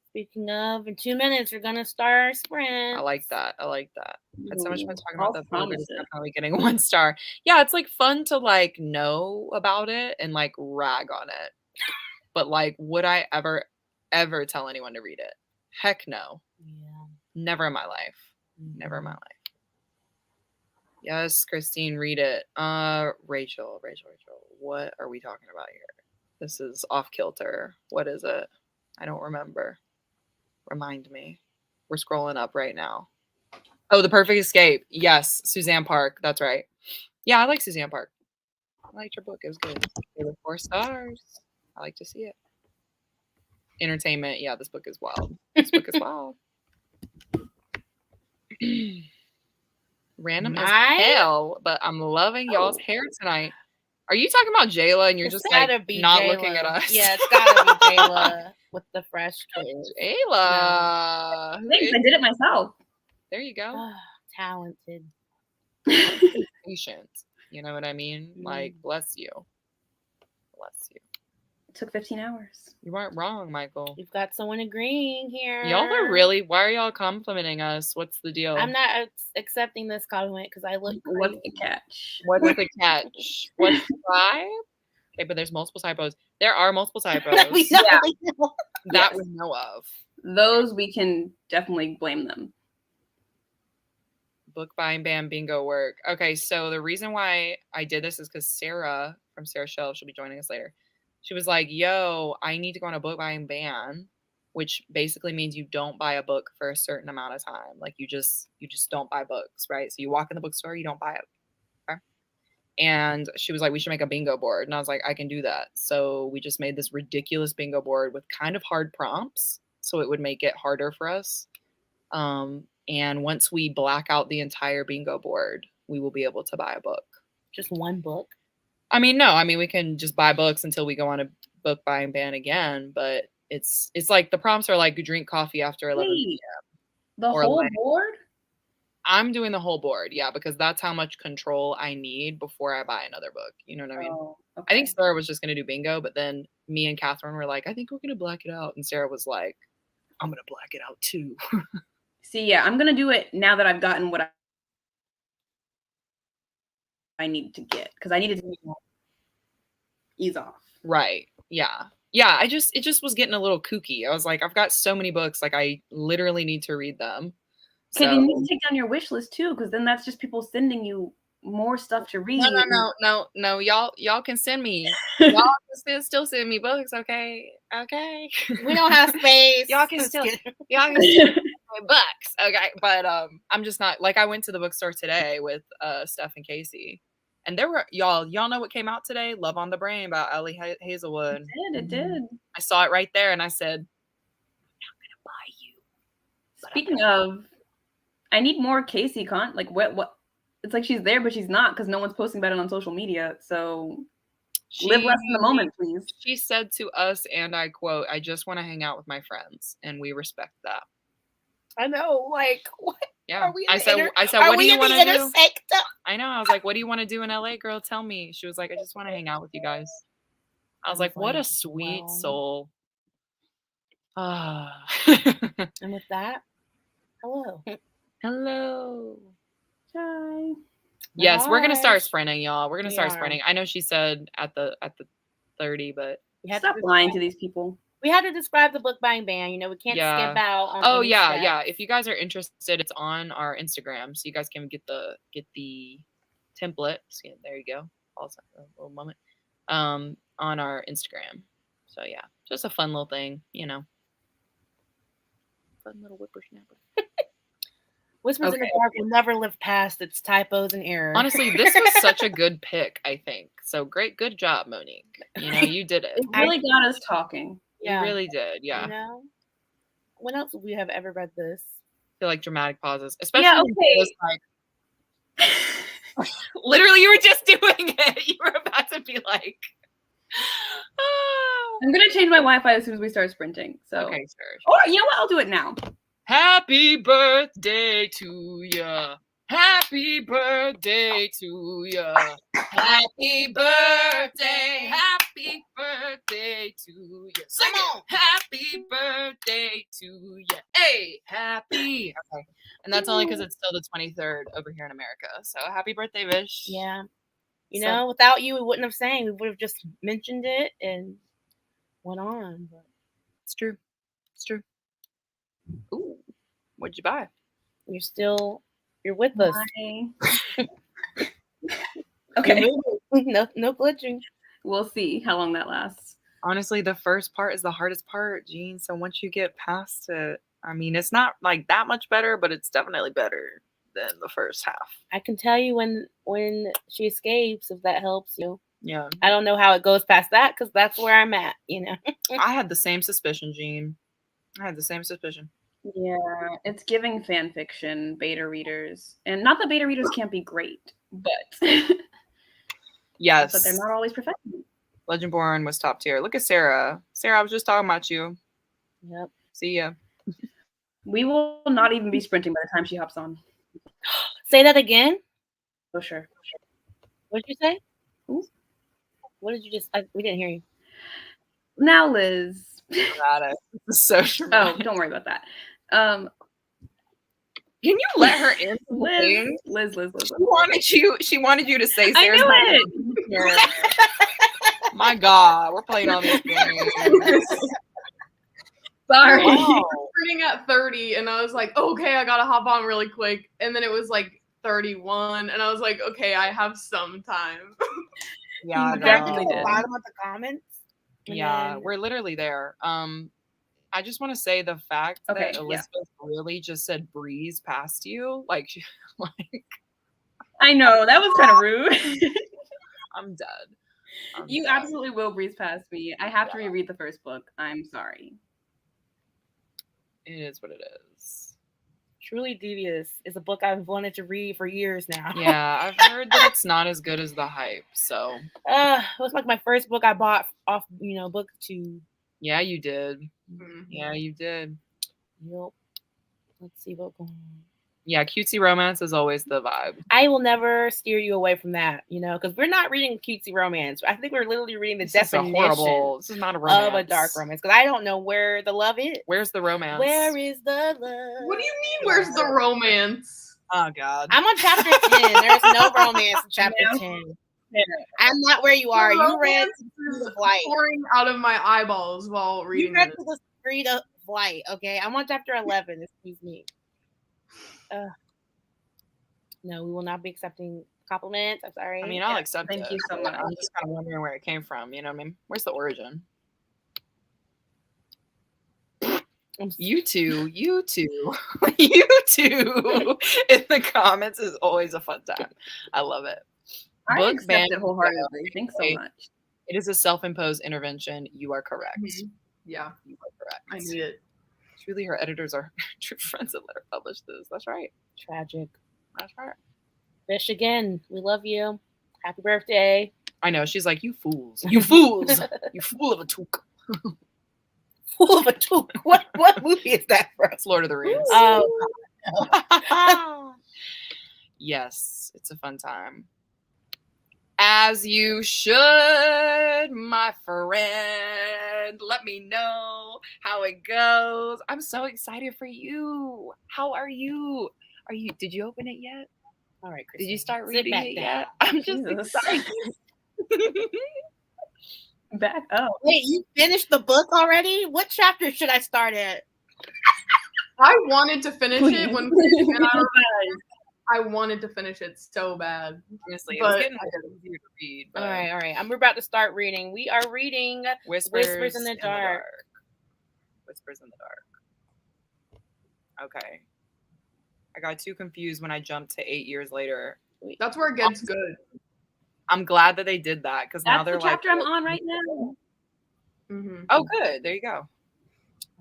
A: Speaking of, in 2 minutes, we're going to start our sprint.
C: I like that. I had so much fun talking about that book. It's definitely getting 1 star. Yeah, it's like fun to like know about it and like rag on it. But like, would I ever tell anyone to read it? Heck no.
A: Yeah.
C: Never in my life. Never in my life. Yes, Christine, read it. Rachel, what are we talking about here? This is off kilter. What is it? I don't remember. Remind me. We're scrolling up right now. Oh, The Perfect Escape. Yes, Suzanne Park. That's right. Yeah, I like Suzanne Park. I liked your book. It was good. It was 4 stars. I like to see it. Entertainment. Yeah, this book is wild. Random as hell, but I'm loving y'all's hair tonight. Are you talking about Jayla and you're just like not looking at us?
A: Yeah, it's gotta be Jayla with the fresh twist.
C: Jayla.
B: Thanks, I did it myself.
C: There you go.
A: Talented.
C: Patient. You know what I mean? Like, bless you.
B: It took 15 hours.
C: You weren't wrong, Michael.
A: You've got someone agreeing here.
C: Y'all are really, why are y'all complimenting us? What's the deal?
A: I'm not accepting this compliment because I look crazy.
B: What's the catch?
C: What's the catch? What's the vibe? Okay, but there's multiple typos. There are multiple typos.
A: that we
C: know of.
B: Those we can definitely blame them.
C: Book buying ban bingo work. Okay, so the reason why I did this is because Sarah from Sarah's Shelf, she'll be joining us later. She was like, yo, I need to go on a book buying ban, which basically means you don't buy a book for a certain amount of time. Like you just don't buy books, right? So you walk in the bookstore, you don't buy it. Okay? And she was like, we should make a bingo board. And I was like, I can do that. So we just made this ridiculous bingo board with kind of hard prompts. So it would make it harder for us. And once we black out the entire bingo board, we will be able to buy a book.
A: Just one book?
C: No. We can just buy books until we go on a book buying ban again. But it's like the prompts are like drink coffee after 11 p.m.
B: The whole board?
C: I'm doing the whole board, yeah, because that's how much control I need before I buy another book. You know what I mean?
B: Oh,
C: I think
B: okay.
C: Sarah was just gonna do bingo, but then me and Catherine were like, I think we're gonna black it out. And Sarah was like, I'm gonna black it out too.
B: See, yeah, I'm gonna do it now that I've gotten what I need to get, because I needed to ease off.
C: Right. Yeah. Yeah. It just was getting a little kooky. I was like, I've got so many books, like I literally need to read them.
B: Okay,
C: So
B: you need to take down your wish list too, because then that's just people sending you more stuff to read.
C: No. Y'all can send me. Y'all can still send me books, okay? Okay.
A: We don't have space.
C: Y'all can still send me books, okay? But I'm just not like I went to the bookstore today with Steph and Casey, and there were y'all know what came out today? Love on the Brain by Ellie Hazelwood.
B: It did.
C: I saw it right there, and I said, I'm not gonna buy you.
B: Speaking of, I need more Casey content. Like what? It's like she's there, but she's not, because no one's posting about it on social media. So live less in the moment, please.
C: She said to us, and I quote, I just want to hang out with my friends, and we respect that.
A: I know, like, what?
C: Yeah.
A: Are we
C: I said,
A: are
C: what do
A: we
C: you
A: in
C: want
A: the
C: to do?
A: intersect?
C: I know. I was like, what do you want to do in LA, girl? Tell me. She was like, I just want to hang out with you guys. I was like, what a sweet soul. Ah.
A: And with that, hello.
C: Hello.
B: Hi.
C: Yes, we're gonna
A: Hi.
C: start sprinting, y'all. We're gonna
A: We
C: start
A: are.
C: sprinting. I know she said at the 30, but
A: We have
B: Stop
A: to
B: lying to these people.
A: We have to describe the book buying ban. You know, we can't
C: Yeah.
A: skip out on
C: oh
A: any
C: yeah,
A: steps.
C: yeah. If you guys are interested, it's on our Instagram, so you guys can get the template. See, there you go. Also, a little moment. On our Instagram. So yeah, just a fun little thing, you know. Fun little whippersnapper.
A: Whispers in the Dark will never live past its typos and errors.
C: Honestly, this was such a good pick, I think. So good job, Monique. You know, you did it.
B: It really got us talking.
C: You really did, yeah.
A: You know? When else would we have ever read this?
C: I feel like dramatic pauses. Especially
B: Yeah,
C: when it was like literally you were just doing it. You were about to be like
B: I'm gonna change my Wi-Fi as soon as we start sprinting. So
C: okay, sure.
B: Or you know what? I'll do it now.
C: Happy birthday to ya. Happy birthday to ya. Happy birthday. Happy birthday to ya. Sing it. Happy birthday to ya. Hey, happy. Okay. And that's only because it's still the 23rd over here in America. So happy birthday, Vish.
A: Yeah. You know, without you, we wouldn't have sang. We would have just mentioned it and went on. But
C: it's true. It's true. Ooh, what'd you buy?
A: You're with us.
B: Okay.
A: No glitching.
B: We'll see how long that lasts.
C: Honestly, the first part is the hardest part, Jean. So once you get past it, I mean, it's not like that much better, but it's definitely better than the first half.
A: I can tell you when she escapes, if that helps you.
C: Yeah.
A: I don't know how it goes past that, because that's where I'm at, you know.
C: I had the same suspicion, Jean. I had the same suspicion.
B: Yeah, it's giving fan fiction, beta readers. And not that beta readers can't be great, but
C: yes.
B: But they're not always professional.
C: Legendborn was top tier. Look at Sarah. Sarah, I was just talking about you.
A: Yep.
C: See ya.
B: We will not even be sprinting by the time she hops on.
A: Say that again?
B: Oh, sure.
A: What did you say?
B: Ooh.
A: What did you just... we didn't hear you.
B: Now, Liz.
C: Got it. This is so true.
B: Oh, don't worry about that.
C: Can you let her in?
B: Liz.
C: She wanted you to say Sarah's
B: I knew it.
C: My God, we're playing all these games.
B: Sorry.
D: Wow. Starting at 30, and I was like, okay, I gotta hop on really quick. And then it was like 31, and I was like, okay, I have some time.
C: Yeah,
B: You definitely did.
A: Bottom of the comments.
C: Yeah, we're literally there. I just want to say the fact that Elizabeth really just said breeze past you, like
B: I know that was kind of rude.
C: I'm dead.
B: You absolutely will breeze past me. I have to reread the first book. I'm sorry.
C: It is what it is.
A: Truly Devious is a book I've wanted to read for years now.
C: Yeah, I've heard that it's not as good as the hype. So
A: it was like my first book I bought off, BookTube.
C: Yeah, you did.
D: Mm-hmm.
C: Yeah, you did.
A: Yep. Let's see what's going on.
C: Yeah, cutesy romance is always the vibe.
A: I will never steer you away from that, because we're not reading cutesy romance. I think we're literally reading the definition
C: This is not a romance.
A: of a dark romance because I don't know where the love is.
C: Where's the romance?
A: Where is the love?
D: What do you mean? Where's the romance?
C: Oh God.
A: I'm on chapter 10. There's no romance in chapter 10. I'm not where you are. You read the flight.
D: Pouring out of my eyeballs while reading.
A: You read to the street of flight. Okay, I'm on chapter 11. Excuse me. No, we will not be accepting compliments. I'm sorry.
C: I mean, I'll accept
B: Thank
C: it.
B: you so much.
C: I'm just kind of wondering where it came from. You know what I mean? Where's the origin? You two you two in the comments is always a fun time. I love it.
B: I
C: Book
B: accept
C: ban-
B: it wholeheartedly. Thanks so much.
C: It is a self-imposed intervention. You are correct.
D: Yeah,
C: You are correct.
D: I need it.
C: Truly, her editors are true friends that let her publish this. That's right.
A: Tragic.
C: That's right.
A: Fish again. We love you. Happy birthday.
C: I know. She's like, you fools. You fools. You fool of a took.
A: Fool of a took. What movie is that from?
C: It's Lord of the Rings.
A: Oh.
C: Yes, it's a fun time. As you should, my friend. Let me know how it goes. I'm so excited for you. How are you? Did you open it yet?
A: All right, Chris.
C: Did you start reading it yet? I'm just excited.
B: Back up.
A: Wait, you finished the book already? What chapter should I start at?
D: I wanted to finish it when
B: Please.
D: I wanted to finish it so bad.
C: Honestly, it was
D: But
C: getting easier to read. But
A: All right. We're about to start reading. We are reading
C: Whispers
A: in the Dark.
C: Whispers in the Dark. Okay. I got too confused when I jumped to 8 years later.
D: That's where it gets good.
C: I'm glad that they did that because now
B: That's
C: they're
B: the
C: like,
B: chapter I'm on right now.
D: Mm-hmm.
C: oh, good. There you go.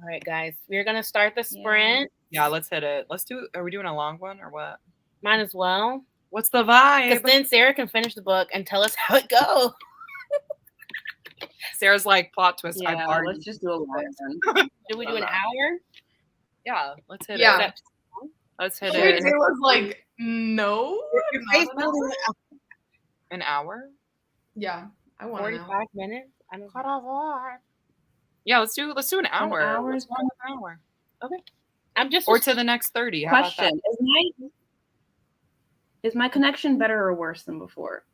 A: All right, guys. We're going to start the sprint.
C: Yeah, let's hit it. Are we doing a long one or what?
A: Might as well.
C: What's the vibe?
A: Because then Sarah can finish the book and tell us how it goes.
C: Sarah's like, plot twist.
B: Yeah,
C: I've already.
B: let's just do a long one.
A: Do we do an hour?
C: Yeah, let's hit
D: Yeah.
C: it. Let's hit
D: It
C: it.
D: was like, no. not an hour?
C: An hour?
D: Yeah, I want
A: 45 minutes? I don't know.
C: Yeah, let's do an hour.
B: hour
C: What's
B: is
C: wrong with an hour?
A: Okay. I'm just
C: Or to the next 30. How about
B: Question: Is my connection better or worse than before?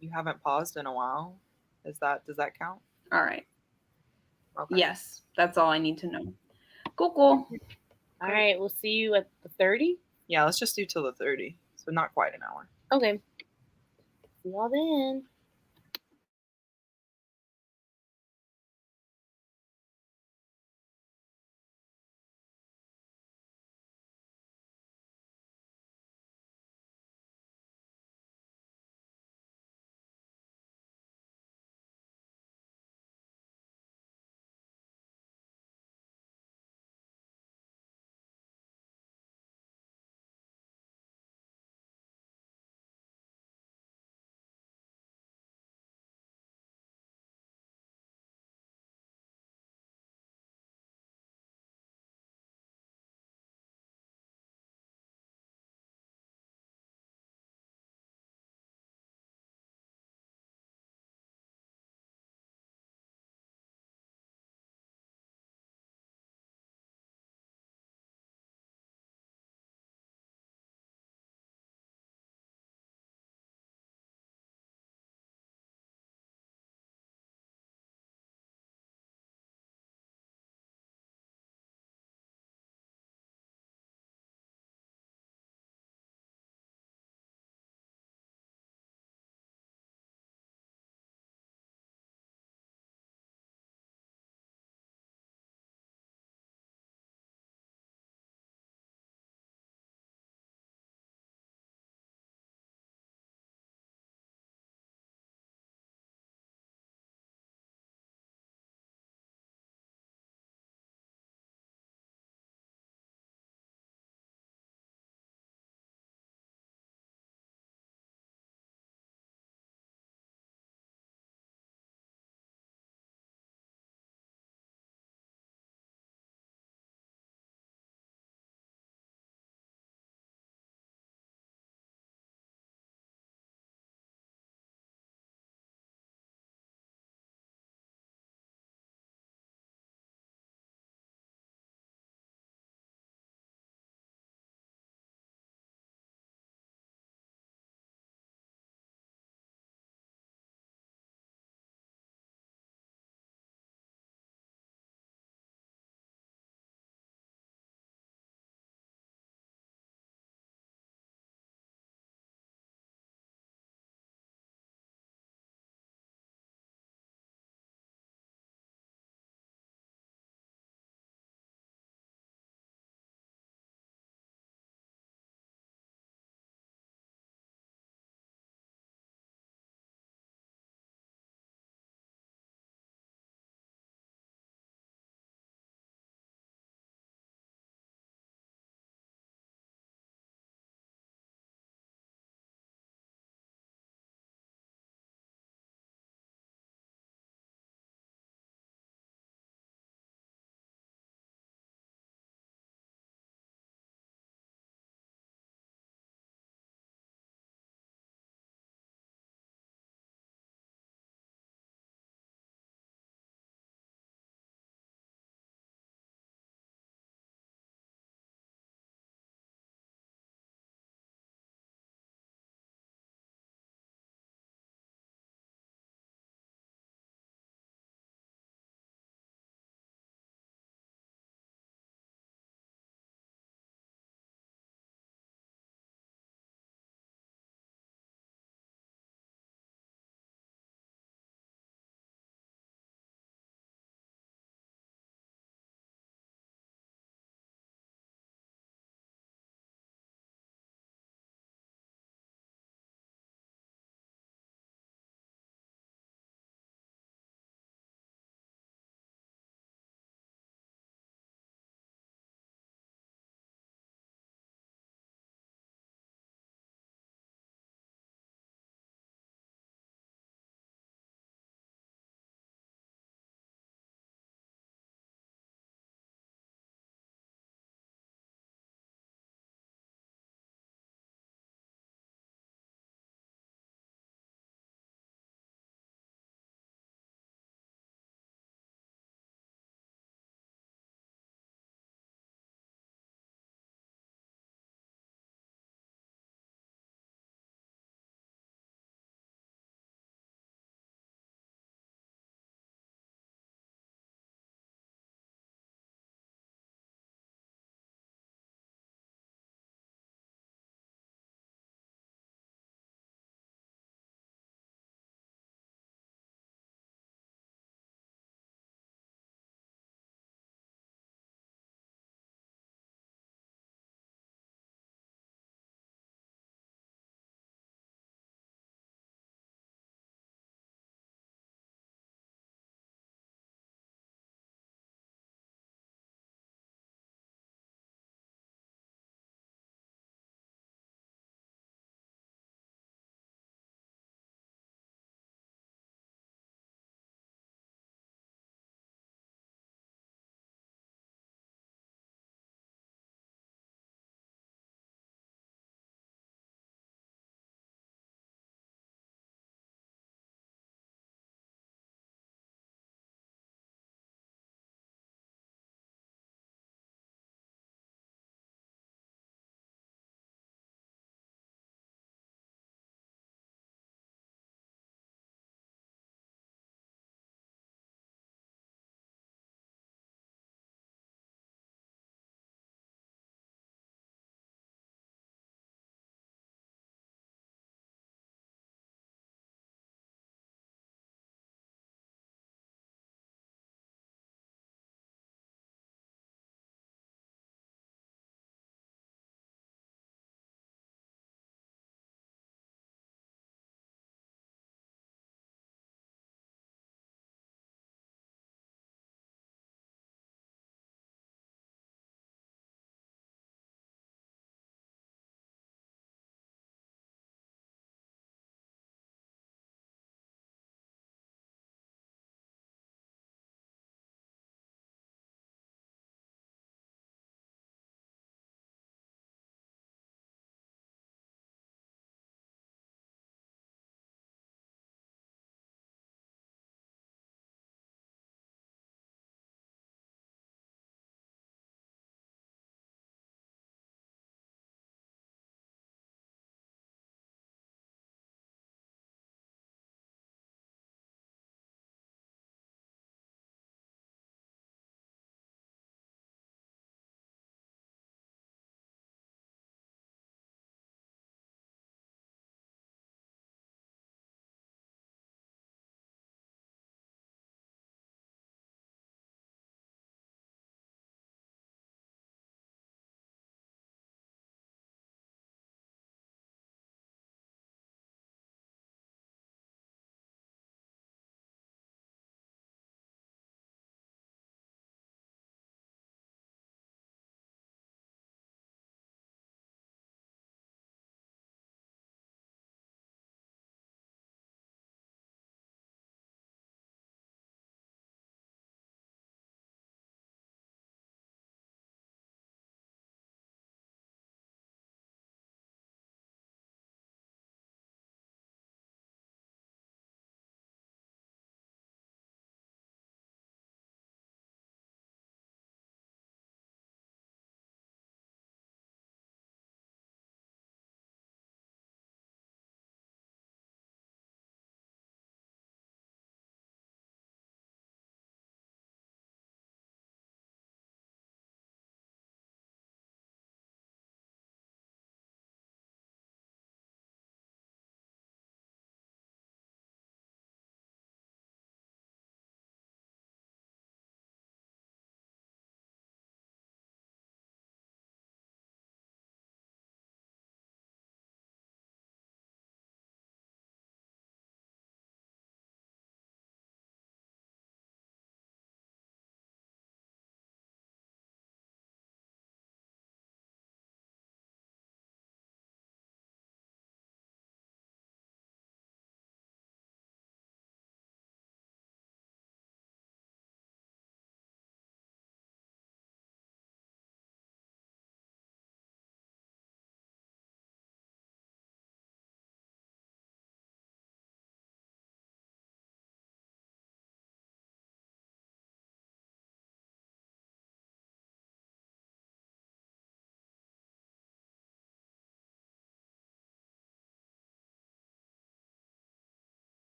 C: that? You haven't paused in a while. Does that count?
B: All right.
C: Okay.
B: Yes, that's all I need to know. Cool.
A: all right. We'll see you at the 30.
C: Yeah, let's just do till the 30. So not quite an hour.
A: Okay. See y'all then.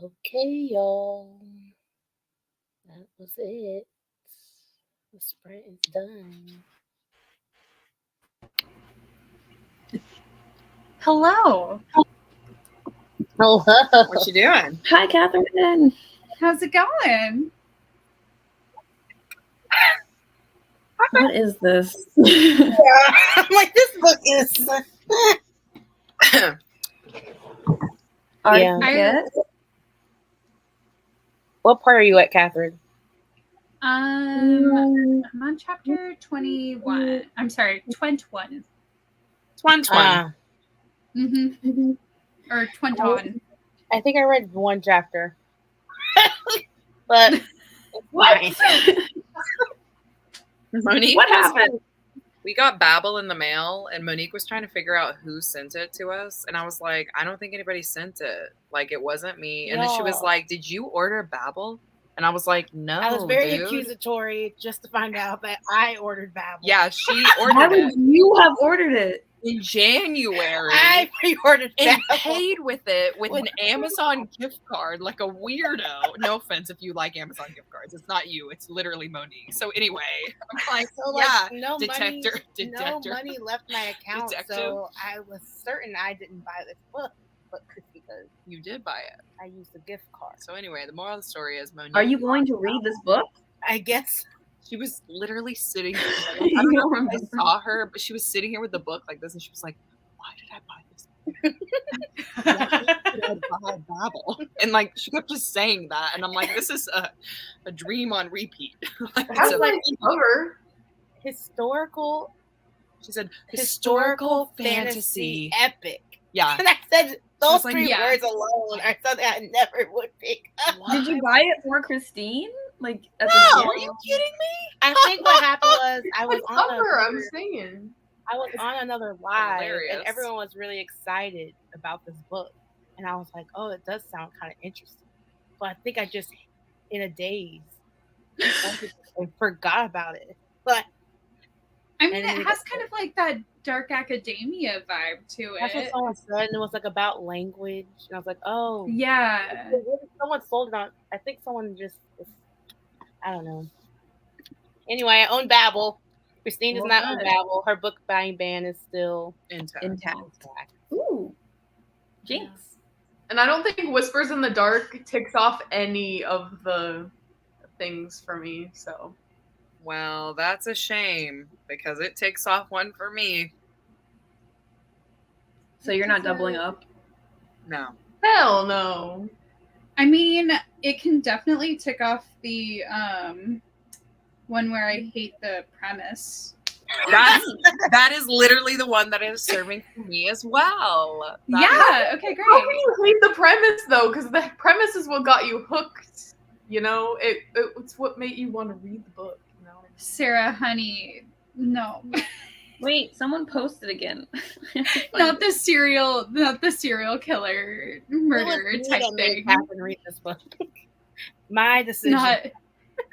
A: Okay, y'all. That was it. The sprint is done.
E: Hello.
A: Hello.
C: What you doing?
B: Hi, Catherine.
E: How's it going?
B: What is this?
A: I'm like, this book is. Yeah.
B: Get?
A: What part are you at, Catherine?
E: I'm on chapter 21. I'm sorry, 21.
C: 20.
E: Mm-hmm. Or 21.
A: I think I read one chapter. But it's fine.
C: Monique,
B: What happened?
C: We got Babel in the mail, and Monique was trying to figure out who sent it to us. And I was like, I don't think anybody sent it. Like, it wasn't me. And then she was
A: Y'all.
C: like, did you order Babel? And I was like, no,
A: I was very
C: dude.
A: accusatory just to find out that I ordered Babel.
C: Yeah, she
B: Why
C: ordered
B: would
C: it
B: you have ordered it?
C: in January.
A: I pre-ordered
C: and
A: Babel.
C: paid with it with an Amazon gift card like a weirdo. No offense if you like Amazon gift cards. It's not you. It's literally Monique. So anyway, I'm like,
A: So like,
C: yeah,
A: no
C: detector.
A: No money left my account,
C: Detective.
A: so I was certain I didn't buy this book, but because
C: You did buy it.
A: I used a gift card.
C: So anyway, the moral of the story is Monique.
B: Are you going to read this book?
A: I guess.
C: She was literally sitting here. I
B: You
C: don't know
B: don't
C: if I
B: remember.
C: saw her, but she was sitting here with the book like this, and she was like, why did I buy this? Why did I buy Babel? And like she kept just saying that, and I'm like, this is a dream on repeat. Like,
D: How's
C: it's
D: my
C: a-
D: cover?
A: Historical
C: she said historical fantasy.
A: epic.
C: Yeah.
A: And I said those
C: was like,
A: three
E: yeah.
A: words alone are something I never would pick up.
B: Did you buy it for Christine? Like at
C: No,
B: the
C: are
B: gym?
C: you kidding me?
A: I think what happened was I was
D: What
A: on
D: cover? I'm
A: another,
D: saying.
A: I was on another live
C: Hilarious.
A: and everyone was really excited about this book. And I was like, oh, it does sound kind of interesting. So I think I just, in a daze, and forgot about it. But
E: I mean,
A: And
E: it has kind of like that dark academia vibe to
A: that's what
E: it.
A: someone said. And it was like about language. And I was like, oh.
E: Yeah.
A: Someone sold it on, I think someone just, I don't know. Anyway, I own Babel. Christine does
B: Well
A: not
B: done.
A: own Babel. Her book buying ban is still
C: Intact.
B: Intact. Ooh. Jinx.
D: And I don't think Whispers in the Dark ticks off any of the things for me. So
C: Well, that's a shame because it takes off one for me.
B: So you're not doubling up?
C: No.
D: hell no.
E: I mean, it can definitely tick off the one where I hate the premise.
C: That is literally the one that is serving for me as well.
E: Yeah, okay, great.
D: How can you hate the premise though? Because the premise is what got you hooked. You know, it's what made you want to read the book. You know.
E: Sarah, honey, no.
B: Wait, someone posted again.
E: not the serial killer murderer type thing.
A: Catherine read this book. My decision.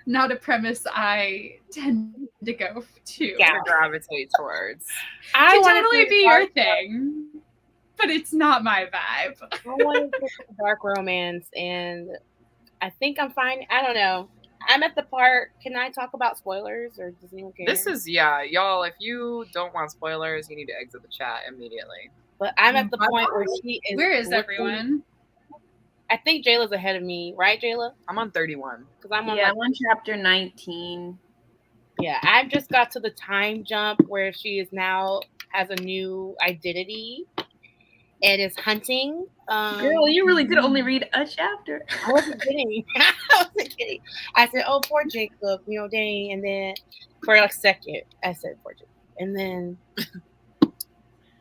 E: Not a premise I tend to go to.
A: Yeah.
C: To gravitate towards.
A: I
E: Could
A: wanted
E: totally
A: to
E: be your thing, but it's not my vibe.
A: I wanted to dark romance, and I think I'm fine. I don't know. I'm at the part. Can I talk about spoilers, or does anyone care?
C: This is, yeah, y'all, if you don't want spoilers, you need to exit the chat immediately.
A: But I'm at the point where she is.
E: Where is
A: looking-
E: everyone?
A: I think Jayla's ahead of me, right, Jayla?
C: I'm on 31.
A: Because I'm on.
B: Yeah,
A: like,
B: I'm on chapter 19.
A: yeah, I've just got to the time jump where she is now has a new identity and is hunting.
B: Girl, you really did only read a chapter.
A: I wasn't kidding. I wasn't kidding. I said, "Oh, poor Jacob," you know, dang. And then for a second, I said, "Poor Jacob," and then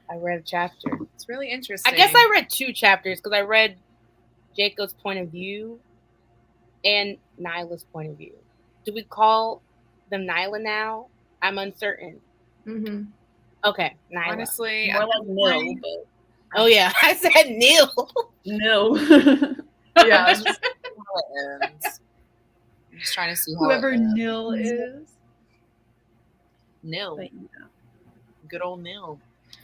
A: I read a chapter.
C: It's really interesting.
A: I guess I read two chapters because I read Jacob's point of view and Nyla's point of view. Do we call them Nyla now? I'm uncertain.
D: Mm-hmm.
A: Okay, Nyla.
C: Honestly,
B: More like no, but
A: Oh yeah, I said Neil.
B: no.
D: Yeah.
C: how it ends. I'm just trying to see how
E: Whoever
C: it ends.
E: Nil is.
C: Nil.
B: But, yeah.
C: Good old Nil.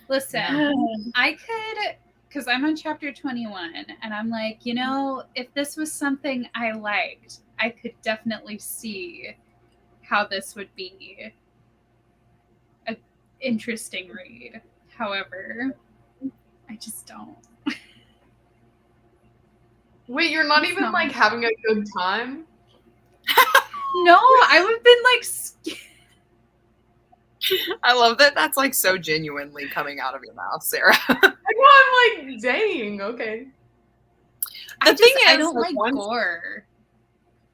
E: Listen, I could because I'm on chapter 21, and I'm like, if this was something I liked, I could definitely see how this would be an interesting read. However, I just don't.
D: Wait, you're not even like having a good time?
E: No, I would have been like.
C: I love that. That's like so genuinely coming out of your mouth, Sarah.
D: I know, I'm like, dang, okay.
C: The thing is,
E: I don't like gore.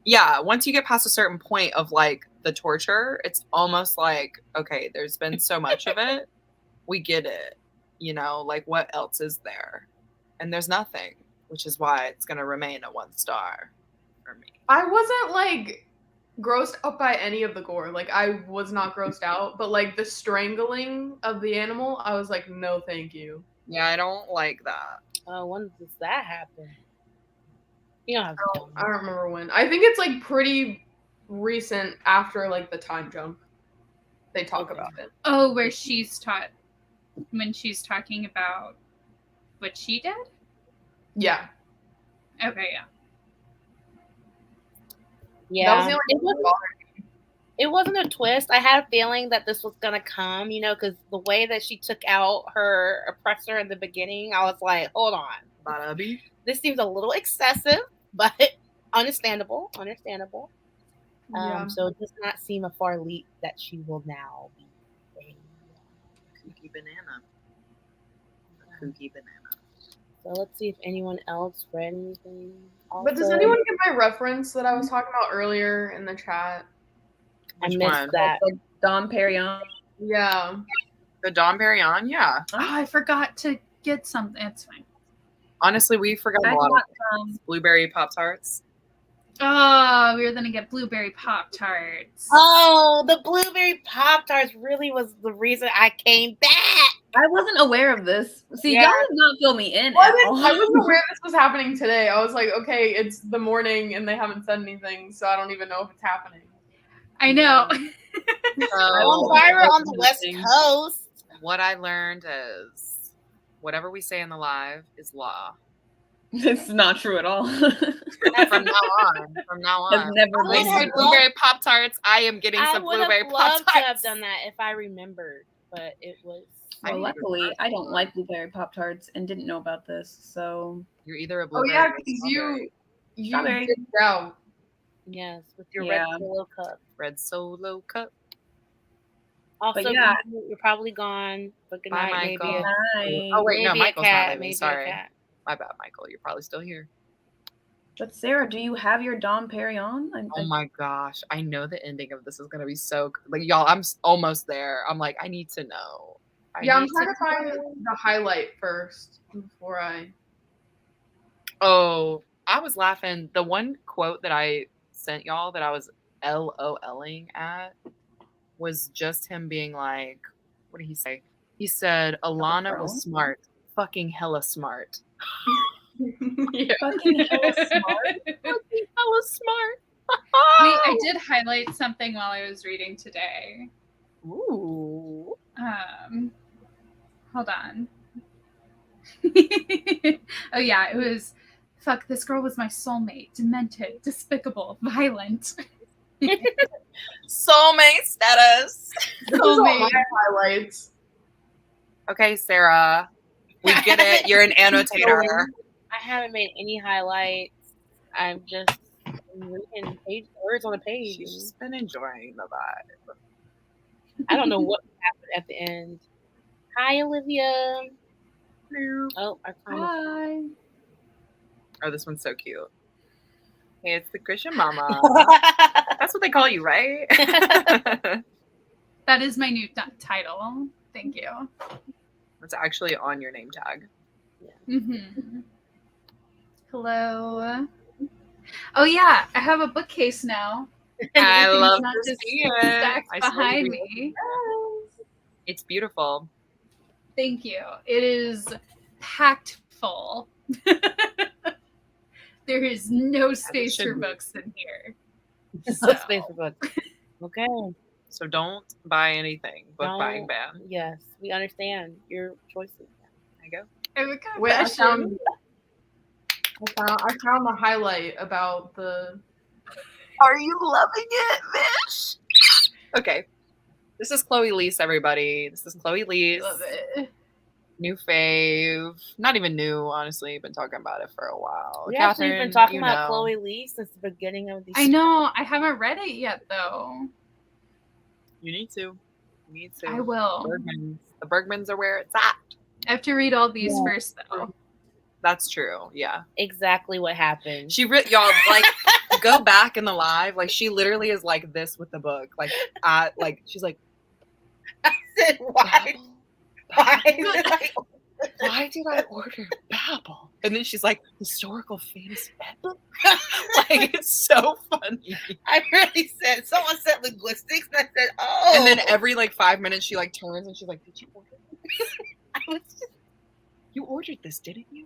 C: Yeah, once you get past a certain point of like the torture, it's almost like, okay, there's been so much of it. We get it. Like what else is there? And there's nothing, which is why it's going to remain a 1 star for me.
D: I wasn't like grossed out by any of the gore. Like I was not grossed out, but like the strangling of the animal, I was like, no, thank you.
C: Yeah, I don't like that.
A: When does that happen? You don't have to tell me.
D: I don't remember when. I think it's like pretty recent after like the time jump. They talk about it.
E: Oh, where when she's talking about what she did?
D: Yeah.
E: Okay, yeah.
A: Yeah.
D: That was the only
A: it wasn't a twist. I had a feeling that this was gonna come, because the way that she took out her oppressor in the beginning, I was like, hold on.
C: Badabi.
A: This seems a little excessive, but understandable.
D: Yeah.
A: So it does not seem a far leap that she will now be a
C: kooky banana.
A: So let's see if anyone else read anything.
D: But does anyone get my reference that I was talking about earlier in the chat?
A: I missed that.
B: Like Dom Perignon.
D: Yeah.
C: The Dom Perignon, yeah.
E: Oh, I forgot to get something. It's fine.
C: Honestly, we forgot a lot of things. Blueberry Pop-Tarts.
E: Oh, we were going to get blueberry Pop-Tarts.
A: Oh, the blueberry Pop-Tarts really was the reason I came back.
B: I wasn't aware of this. See, y'all did not fill me in.
D: I wasn't aware this was happening today. I was like, okay, it's the morning and they haven't said anything, so I don't even know if it's happening.
E: I know.
A: On fire on the West Coast.
C: What I learned is whatever we say in the live is law.
B: It's not true at all.
C: From now on.
B: I've never
C: They say blueberry Pop-Tarts. I am getting some blueberry Pop-Tarts.
A: I would have loved to have done that if I remembered, but it was.
B: Well, luckily, I don't like blueberry Pop-Tarts and didn't know about this, so.
C: You're either a blueberry.
D: Oh, yeah, because you did out.
A: Yes, with your red solo cup.
C: Red solo cup.
A: Also,
B: but yeah.
A: You're probably gone. But good night,
C: Michael.
A: Maybe.
C: Oh wait, no, Michael's not leaving.
A: Maybe
C: Sorry, my bad, Michael. You're probably still here.
B: But Sarah, do you have your Dom Perignon?
C: Oh my gosh, I know the ending of this is gonna be so like y'all. I'm almost there. I'm like, I need to know.
D: I'm trying to find the highlight first before I.
C: Oh, I was laughing. The one quote that I sent y'all that I was LOLing at was just him being like, what did he say? He said, Alana was smart. Fucking hella smart.
D: Yeah.
B: Fucking hella smart.
C: Fucking hella smart.
E: Wait, I did highlight something while I was reading today.
C: Ooh.
E: Hold on. Oh yeah, it was fuck, this girl was my soulmate. Demented, despicable, violent.
C: Soulmate status.
D: Soulmate highlights.
C: Okay, Sarah. We get it. You're an annotator.
A: I haven't made any highlights. I'm just reading words on a page.
C: She's just been enjoying the vibe.
A: I don't know what happened at the end. Hi, Olivia. Oh,
E: Hi.
C: Oh, this one's so cute. Hey, it's the Christian Mama. That's what they call you, right?
E: That is my new title. Thank you.
C: It's actually on your name tag.
A: Yeah.
E: Mm-hmm. Hello. Oh yeah, I have a bookcase now.
C: I love
E: not
C: to
E: just
C: see it.
E: stacked behind me.
C: It's beautiful.
E: Thank you. It is packed full. There is no space for books in here.
A: No space for books. Okay.
C: So don't buy anything. Book buying ban.
A: Yes, we understand your choices.
C: There you go.
E: I have a
D: Wait, I
E: confession.
D: found the highlight about the.
A: Are you loving it, bitch?
C: Okay. This is Chloe Lease, everybody. This is Chloe Lease.
D: Love it.
C: New fave. Not even new, honestly. Been talking about it for a while.
A: We actually
C: Catherine,
A: been talking
C: you
A: about
C: know.
A: Chloe Lee since the beginning of these.
E: I know. I haven't read it yet, though.
C: You need to. You need to.
E: I will.
C: Bergmans. The Bergmans are where it's at.
E: I have to read all these first, though.
C: That's true. Yeah.
A: Exactly what happened.
C: Y'all, like, go back in the live. Like, she literally is like this with the book. Like, she's like,
A: I said, why
C: did I order Babel? And then she's like, historical famous Babel? Like, it's so funny.
A: I really said, someone said linguistics, and I said, oh.
C: And then every, like, 5 minutes, she, like, turns and she's like, did you order this?
A: I was just,
C: You ordered this, didn't you?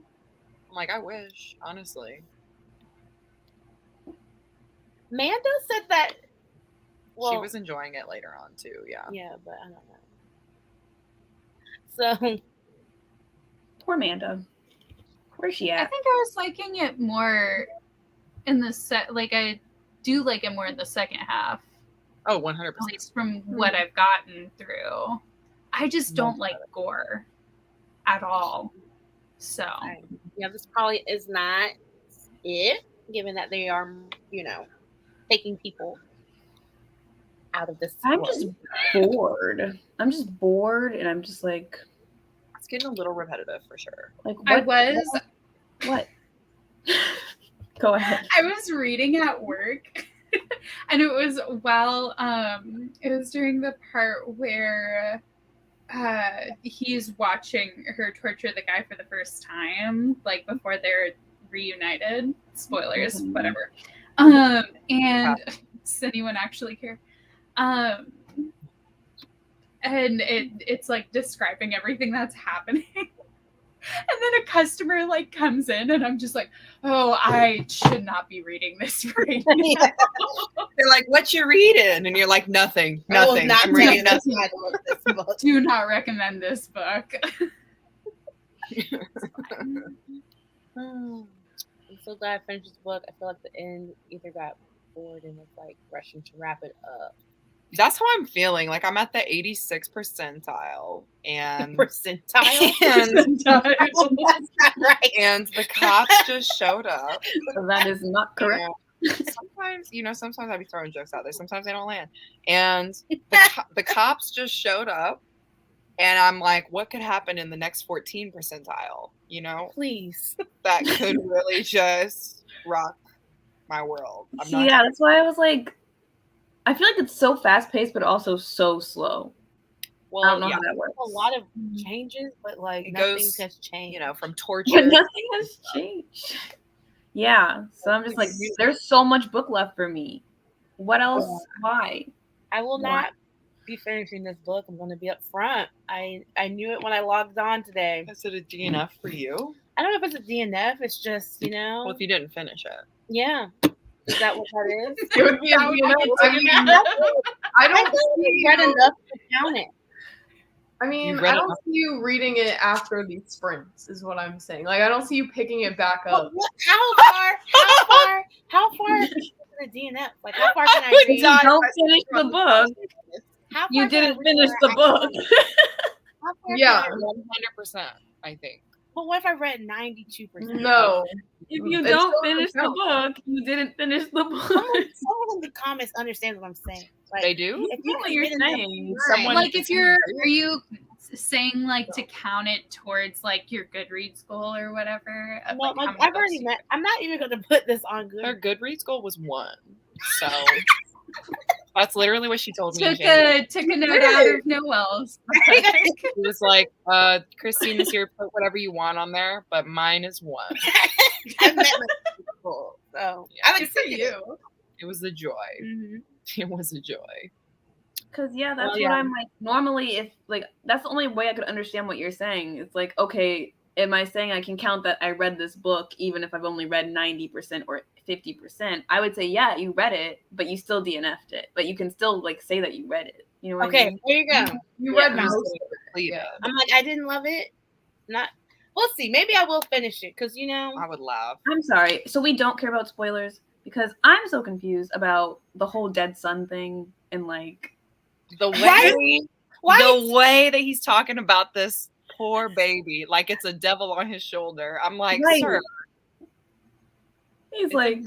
C: I'm like, I wish, honestly.
A: Manda said that. Well,
C: She was enjoying it later on, too, yeah.
A: Yeah, but I don't know. So,
B: Poor Amanda. Where's she
E: I
B: at?
E: think I was liking it more in the like I do like it more in the second half,
C: Oh, 100%.
E: at least from what I've gotten through. I just don't like gore at all. So
A: yeah, this probably is not it, given that they are, taking people out of this.
B: I'm just bored. I'm just bored, and I'm just like,
C: It's getting a little repetitive for sure.
B: like
E: I
B: what?
E: was
B: What? Go ahead.
E: I was reading at work and it was it was during the part where he's watching her torture the guy for the first time, like before they're reunited. Spoilers, whatever. And does anyone actually care? And it's like describing everything that's happening. And then a customer like comes in and I'm just like, oh, I should not be reading this right now.
C: They're like, what you reading? And you're like, nothing. I'm reading nothing.
E: Do not recommend this book.
A: I'm so glad I finished this book. I feel like the end either got bored and was like rushing to wrap it up.
C: That's how I'm feeling. Like I'm at the 86th percentile, and
A: Percentile?
C: and,
A: That's not right.
C: and the cops just showed up.
B: That is not correct.
C: Sometimes I be throwing jokes out there. Sometimes they don't land. And the cops just showed up, and I'm like, what could happen in the next 14th percentile?
A: Please.
C: That could really just rock my world.
B: Yeah, that's why I was like, I feel like it's so fast paced, but also so slow.
C: Well,
B: I don't know how that works.
A: A lot of changes, but like
C: It
A: nothing
C: goes,
A: has changed.
C: From torture.
B: But nothing has changed. Yeah, so I'm just like, there's so much book left for me. What else? Why?
A: I will not be finishing this book. I'm going to be up front. I knew it when I logged on today.
C: Is it a DNF for you?
A: I don't know if it's a DNF. It's just,
C: Well, if you didn't finish it.
A: Yeah. Is that what that is?
D: It would be a I don't see
A: read enough to count it.
D: I mean, I don't see you reading it after these sprints, is what I'm saying. Like, I don't see you picking it back up.
A: How far is the DNF? Like, how far can I read?
B: Don't finish the book. You didn't finish the book.
D: Yeah.
C: 100%, I think.
A: But what if I read 92%?
D: No.
B: If you don't finish the book, you didn't finish the book.
A: Someone in the comments understands what I'm saying. Like,
C: They do?
A: if you
B: What you're saying.
E: Like are you saying like to count it towards like your Goodreads goal or whatever?
A: Well, like, I've already met. I'm not even going to put this on Goodreads.
C: Her Goodreads goal was 1. So that's literally what she told me.
E: Took a note out of Noel's.
C: It was like, Christine is here, put whatever you want on there, but mine is 1.
A: I've met my people, so
C: Yeah.
A: I'm excited.
D: You.
C: It was a joy.
A: Mm-hmm.
C: It was a joy.
B: Because that's what I'm like. Normally, if like that's the only way I could understand what you're saying. It's like, okay, am I saying I can count that I read this book even if I've only read 90% or 50%? I would say, yeah, you read it, but you still DNF'd it. But you can still like say that you read it. You know what I mean?
A: There you go.
D: You read most.
C: Yeah.
A: I'm like, I didn't love it. We'll see. Maybe I will finish it because
C: I would laugh.
B: I'm sorry. So we don't care about spoilers because I'm so confused about the whole dead son thing and like
C: The way
A: Right?
C: the way that he's talking about this poor baby, like it's a devil on his shoulder. I'm like,
B: Right.
C: sir,
B: he's
C: It's
B: like,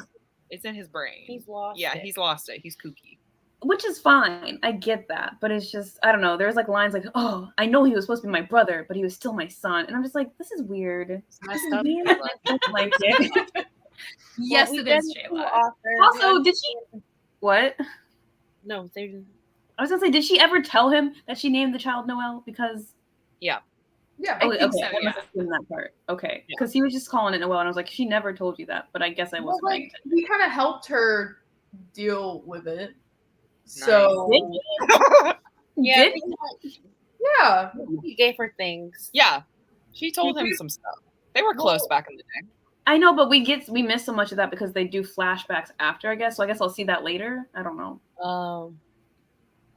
C: it's in his brain.
A: He's lost.
C: Yeah,
A: it.
C: he's lost it. He's kooky.
B: which is fine. I get that, but it's just I don't know. There's like lines like, "Oh, I know he was supposed to be my brother, but he was still my son," and I'm just like, this is weird.
C: It's messed up.
B: I don't like it.
E: Yes,
A: Well,
E: it
A: we
E: is,
A: did two
E: Jayla.
A: authors.
B: Also, did she? What?
A: No, they
B: I was gonna say, did she ever tell him that she named the child Noel? Because
D: Yeah.
E: I think so,
B: I
E: yeah.
B: must have seen that part. Okay,
C: Yeah.
B: because he was just calling it Noel, and I was like, she never told you that, but I guess I
D: Well,
B: wasn't.
D: like he kind of helped her deal with it. So
A: Yeah,
B: Did
D: yeah,
A: he gave her things.
C: Yeah, she told him some stuff. They were close back in the day.
B: I know, but we miss so much of that because they do flashbacks after, I guess. So I guess I'll see that later. I don't know.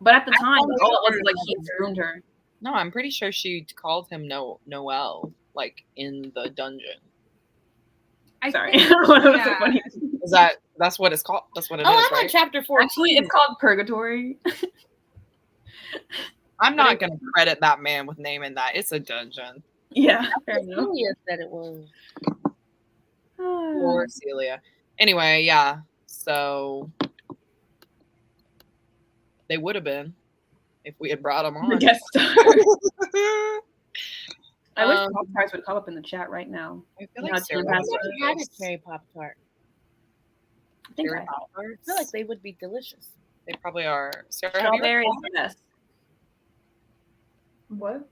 B: But at the time,
A: thought
B: all it was
A: it
B: like
A: was
B: he ruined her.
C: No, I'm pretty sure she called him Noel, like in the dungeon.
E: I
B: Sorry,
E: think-
B: that was so
E: yeah.
B: funny.
C: That's what it's called? That's what it is,
A: Oh, I'm on
C: right?
A: chapter 14.
B: Actually, it's called Purgatory.
C: I'm not gonna credit that man with naming that. It's a dungeon.
B: Yeah, fair enough.
A: Julia said it was.
C: Or Celia. Anyway, yeah. So they would have been if we had brought them
B: The
C: on.
B: guest star. I wish
C: Um,
B: Pop Tarts would come up in the chat right now.
C: I feel
B: You
C: like
B: know,
C: Sarah
B: Teen
A: I
C: has
A: never had a
C: this.
A: cherry Pop Tart.
B: I think
C: Cherry
B: I
C: Pop-Tarts?
A: I feel like they would be delicious.
C: They probably are. Sarah, have you
B: strawberry is the best.
D: what?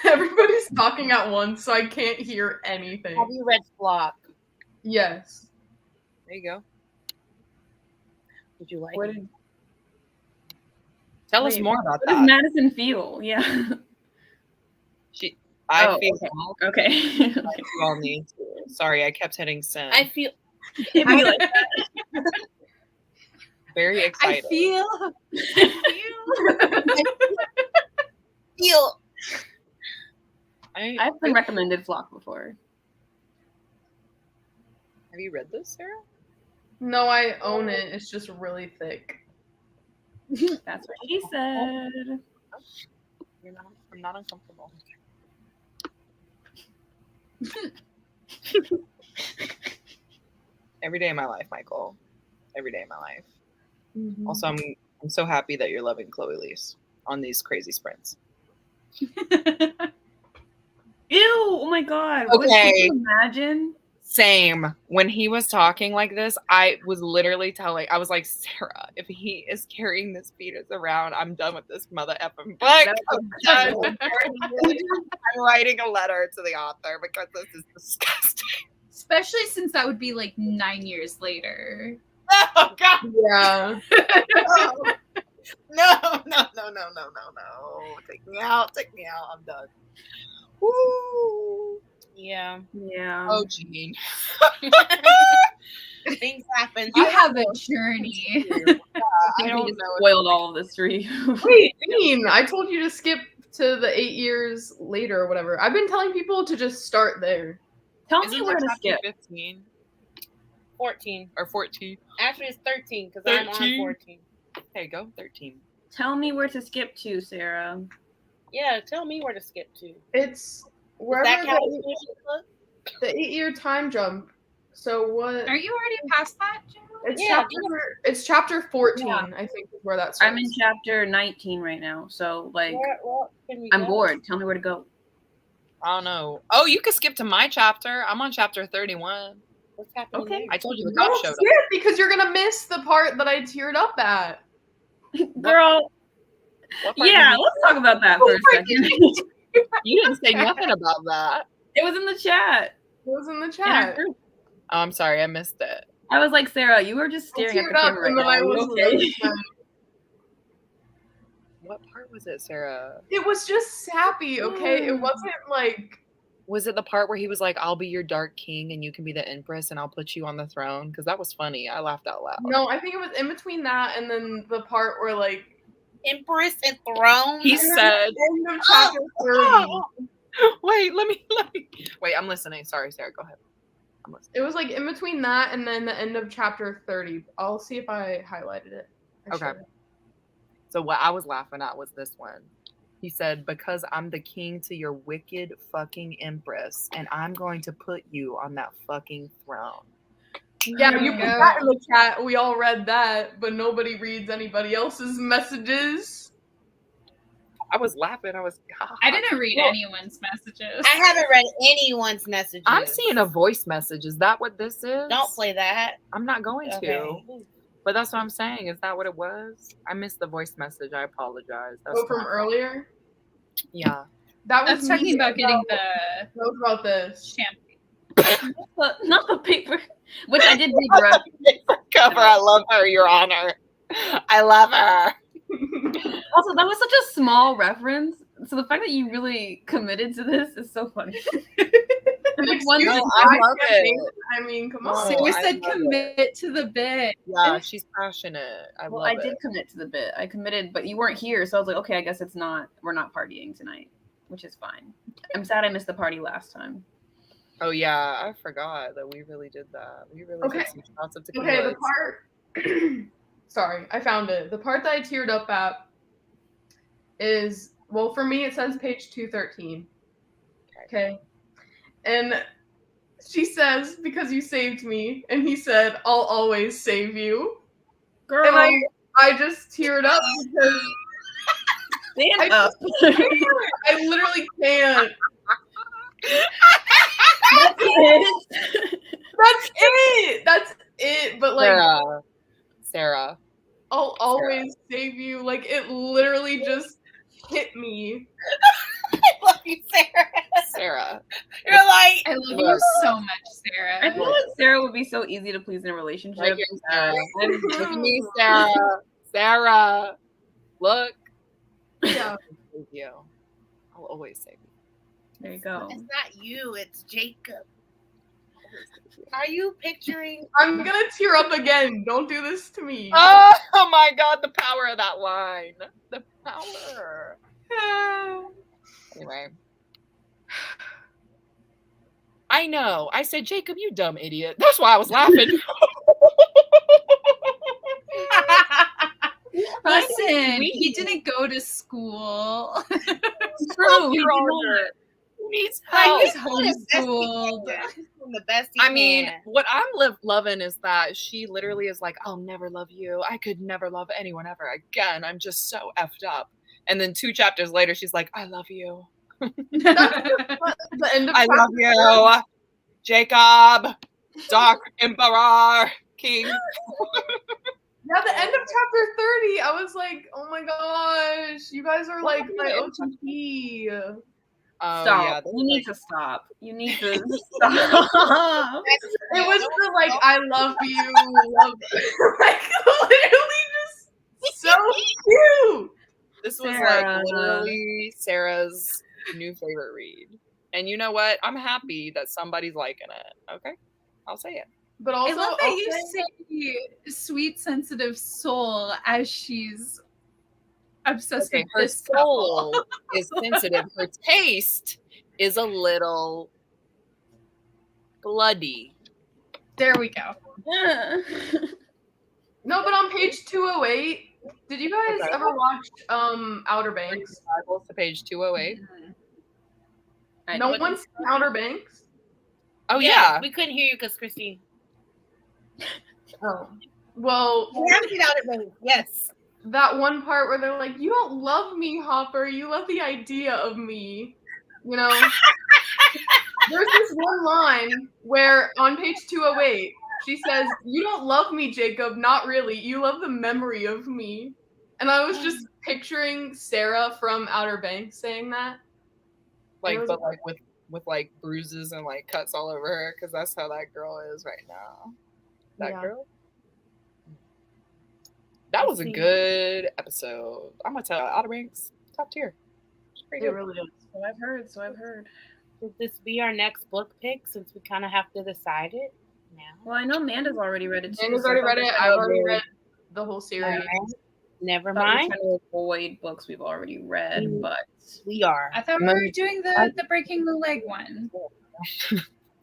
D: Everybody's talking at once, so I can't hear anything.
A: Have you read Flock?
D: Yes.
C: There you go.
A: Did you like
B: What
A: it?
B: did,
C: Tell us
B: Wait,
C: more about
B: what does
C: that.
B: Madison feel? Yeah.
C: I
B: Oh,
C: feel
B: okay.
C: like you all need to. Sorry, I kept hitting send.
A: I feel.
B: It'd be like that.
C: Very
E: I
C: excited.
E: feel.
A: Feel.
B: I've been recommended Flock before.
C: Have you read this, Sarah?
D: No, I own it. It's just really thick.
B: That's what she said.
C: I'm not uncomfortable. Every day of my life, Michael. Every day of my life. Also, I'm so happy that you're loving Chloe Lease on these crazy sprints.
B: Ew! Oh my god.
C: Okay.
B: Could you imagine?
C: Same. When he was talking like this, I was literally I was like, Sarah, if he is carrying this fetus around, I'm done with this mother effing book. I'm done. I'm writing a letter to the author because this is disgusting.
E: Especially since that would be like 9 years later.
C: Oh God.
D: Yeah.
C: No. Take me out. I'm done. Woo.
A: Yeah.
B: Yeah.
C: Oh, Gene.
A: Things happen.
E: You have a journey.
C: I
B: I
C: don't
B: just
C: know.
B: spoiled all of this for you.
D: Wait, Dean, I told you to skip to the 8 years later or whatever. I've been telling people to just start there.
B: Tell
C: Isn't
B: me where
C: there
B: to skip.
C: chapter 15
A: 14.
C: or 14?
A: Actually, it's 13 because I'm on
C: 13?
A: 14.
C: There you go, 13.
B: Tell me where to skip to, Sarah.
A: Yeah, tell me where to skip to.
D: It's
A: Is
D: wherever
A: that
D: the,
A: count?
D: the 8-year time jump. So what?
E: Are you already past that, Joe?
D: It's chapter 14,
B: Yeah.
D: I think, is where that starts.
B: I'm in chapter 19 right now, so like
A: Where can we
B: I'm
A: go?
B: bored. Tell me where to go.
C: I don't know. Oh, you could skip to my chapter. I'm on chapter 31.
A: What's happening
B: Okay.
A: there?
C: I told you the
D: Don't
C: cop showed up.
D: skip because you're gonna miss the part that I teared up at.
B: Girl,
C: What part
B: yeah,
C: did you-
B: let's talk about that for a second.
C: You didn't say nothing about that.
B: It was in the chat.
D: It was in the
B: In our
D: chat.
B: group.
C: Oh, I'm sorry, I missed it.
B: I was like, Sarah, you were just
D: I
B: staring at
D: teared
B: the
D: up
B: camera right
D: and then
B: now.
D: I
B: Are you
D: was
B: okay?
D: really sad.
C: What part was it, Sarah?
D: It was just sappy, okay? It wasn't like
C: Was it the part where he was like, I'll be your dark king and you can be the empress and I'll put you on the throne? Because that was funny. I laughed out loud.
D: no, I think it was in between that and then the part where like
A: Empress and Throne.
C: He
D: and then
C: said,
D: the end of chapter 30.
C: Wait, let me. Wait, I'm listening. Sorry, Sarah. Go ahead. I'm listening.
D: It was like in between that and then the end of chapter 30. I'll see if I highlighted it. I
C: Okay.
D: should.
C: So what I was laughing at was this one. He said, "Because I'm the king to your wicked fucking empress, and I'm going to put you on that fucking throne."
D: Yeah, you put
E: Yeah.
D: that in the chat. We all read that, but nobody reads anybody else's messages.
C: I was laughing. I was.
E: I didn't read anyone's messages.
A: I haven't read anyone's messages.
C: I'm seeing a voice message. Is that what this is?
A: Don't play that.
C: I'm not going to.
A: Okay.
C: But that's what I'm saying. Is that what it was? I missed the voice message. I apologize. That's
D: Oh, from earlier?
C: Yeah.
D: That was
E: That's talking
D: me
E: about getting the
D: That was about this.
E: champagne.
B: Not the paper, which I did read. Right.
C: Cover. I love her, Your Honor. I love her.
B: Also, that was such a small reference. So the fact that you really committed to this is so funny.
D: Like,
B: one
C: No,
B: thing
C: I love it.
D: I mean, come
C: No,
D: on.
E: Sarah
C: I
E: said
C: love
E: commit to the bit.
C: Yeah, she's passionate. I
B: Well,
C: love
B: I
C: it.
B: did commit to the bit. I committed, but you weren't here, so I was like, okay, I guess it's not. We're not partying tonight, which is fine. I'm sad I missed the party last time.
C: Oh yeah, I forgot that we really did that. We really
D: Okay.
C: did some shots of tequila.
D: Okay, the part. Sorry, I found it. The part that I teared up at is, well, for me, it says page 213. Okay. And she says, because you saved me. And he said, I'll always save you.
B: Girl,
D: And I just teared up because
B: stand up.
D: I literally can't.
B: That's it.
D: That's it. That's it. But like,
C: Sarah.
D: I'll always save you. Like, it literally just hit me.
A: I love you, Sarah.
C: Sarah.
A: You're like,
E: I love you so much, Sarah.
B: I feel like Sarah would be so easy to please in a relationship.
C: Right here, Sarah. Look at me, Sarah. Sarah. Look.
D: Yeah.
C: Thank you. I'll always save you.
B: There you go.
A: it's not you, it's Jacob. Are you picturing?
D: I'm gonna tear up again. Don't do this to me.
C: Oh my god, the power of that line. The power. Anyway. I know. I said, Jacob, you dumb idiot. That's why I was laughing.
E: Listen, he didn't go to school.
B: It's true.
C: Your Honor. He needs help.
E: He's homeschooled.
A: From the best he
C: I mean,
A: can.
C: what I'm loving is that she literally is like, I'll never love you. I could never love anyone ever again. I'm just so effed up. And then 2 chapters later, she's like, I love you.
D: The end of
C: I love you, Jacob, Dark Emperor, King.
D: Yeah, the end of chapter 30, I was like, oh my gosh, you guys are like my OTP.
B: Stop.
C: Yeah,
B: You need to stop. You need to stop.
D: It was the like, I love you, love like literally just so cute.
C: this was
B: Sarah.
C: like literally Sarah's new favorite read. And you know what? I'm happy that somebody's liking it. Okay? I'll say it.
D: But
E: I
D: also,
E: love that you say sweet, sensitive soul as she's obsessed
C: Okay,
E: with
C: her
E: this couple.
C: soul is sensitive. Her taste is a little bloody.
E: There we go.
D: no, but on page 208, did you guys
C: Okay.
D: ever watch Outer Banks?
C: Bibles to page 208.
D: No one's seen Outer Banks?
C: Oh yeah.
A: We couldn't hear you because Christy.
D: Oh. Well,
A: We haven't seen Outer Banks. Yes.
D: that one part where they're like, you don't love me, Hopper. You love the idea of me. You know? There's this one line where on page 208, she says, you don't love me, Jacob. Not really. You love the memory of me. And I was just picturing Sarah from Outer Banks saying that.
C: Like,
D: It was-
C: but like with like bruises and like cuts all over her, because that's how that girl is right now. That
D: Yeah.
C: girl. That was a good episode. I'm gonna tell Outer Banks, top tier. It's pretty
D: It
C: good.
D: really is.
B: So I've heard. So I've heard.
A: Would this be our next book pick since we kind of have to decide it now?
B: Well, I know Amanda's already read it too.
D: Amanda's
B: so
D: already
B: I
D: read
B: thought
D: it.
B: that
D: I've
B: would
D: already
B: be-
D: read the whole series.
A: Never
B: But we're
A: mind.
B: trying to avoid books we've already read, but
A: We are.
E: I thought we were doing the breaking the leg one.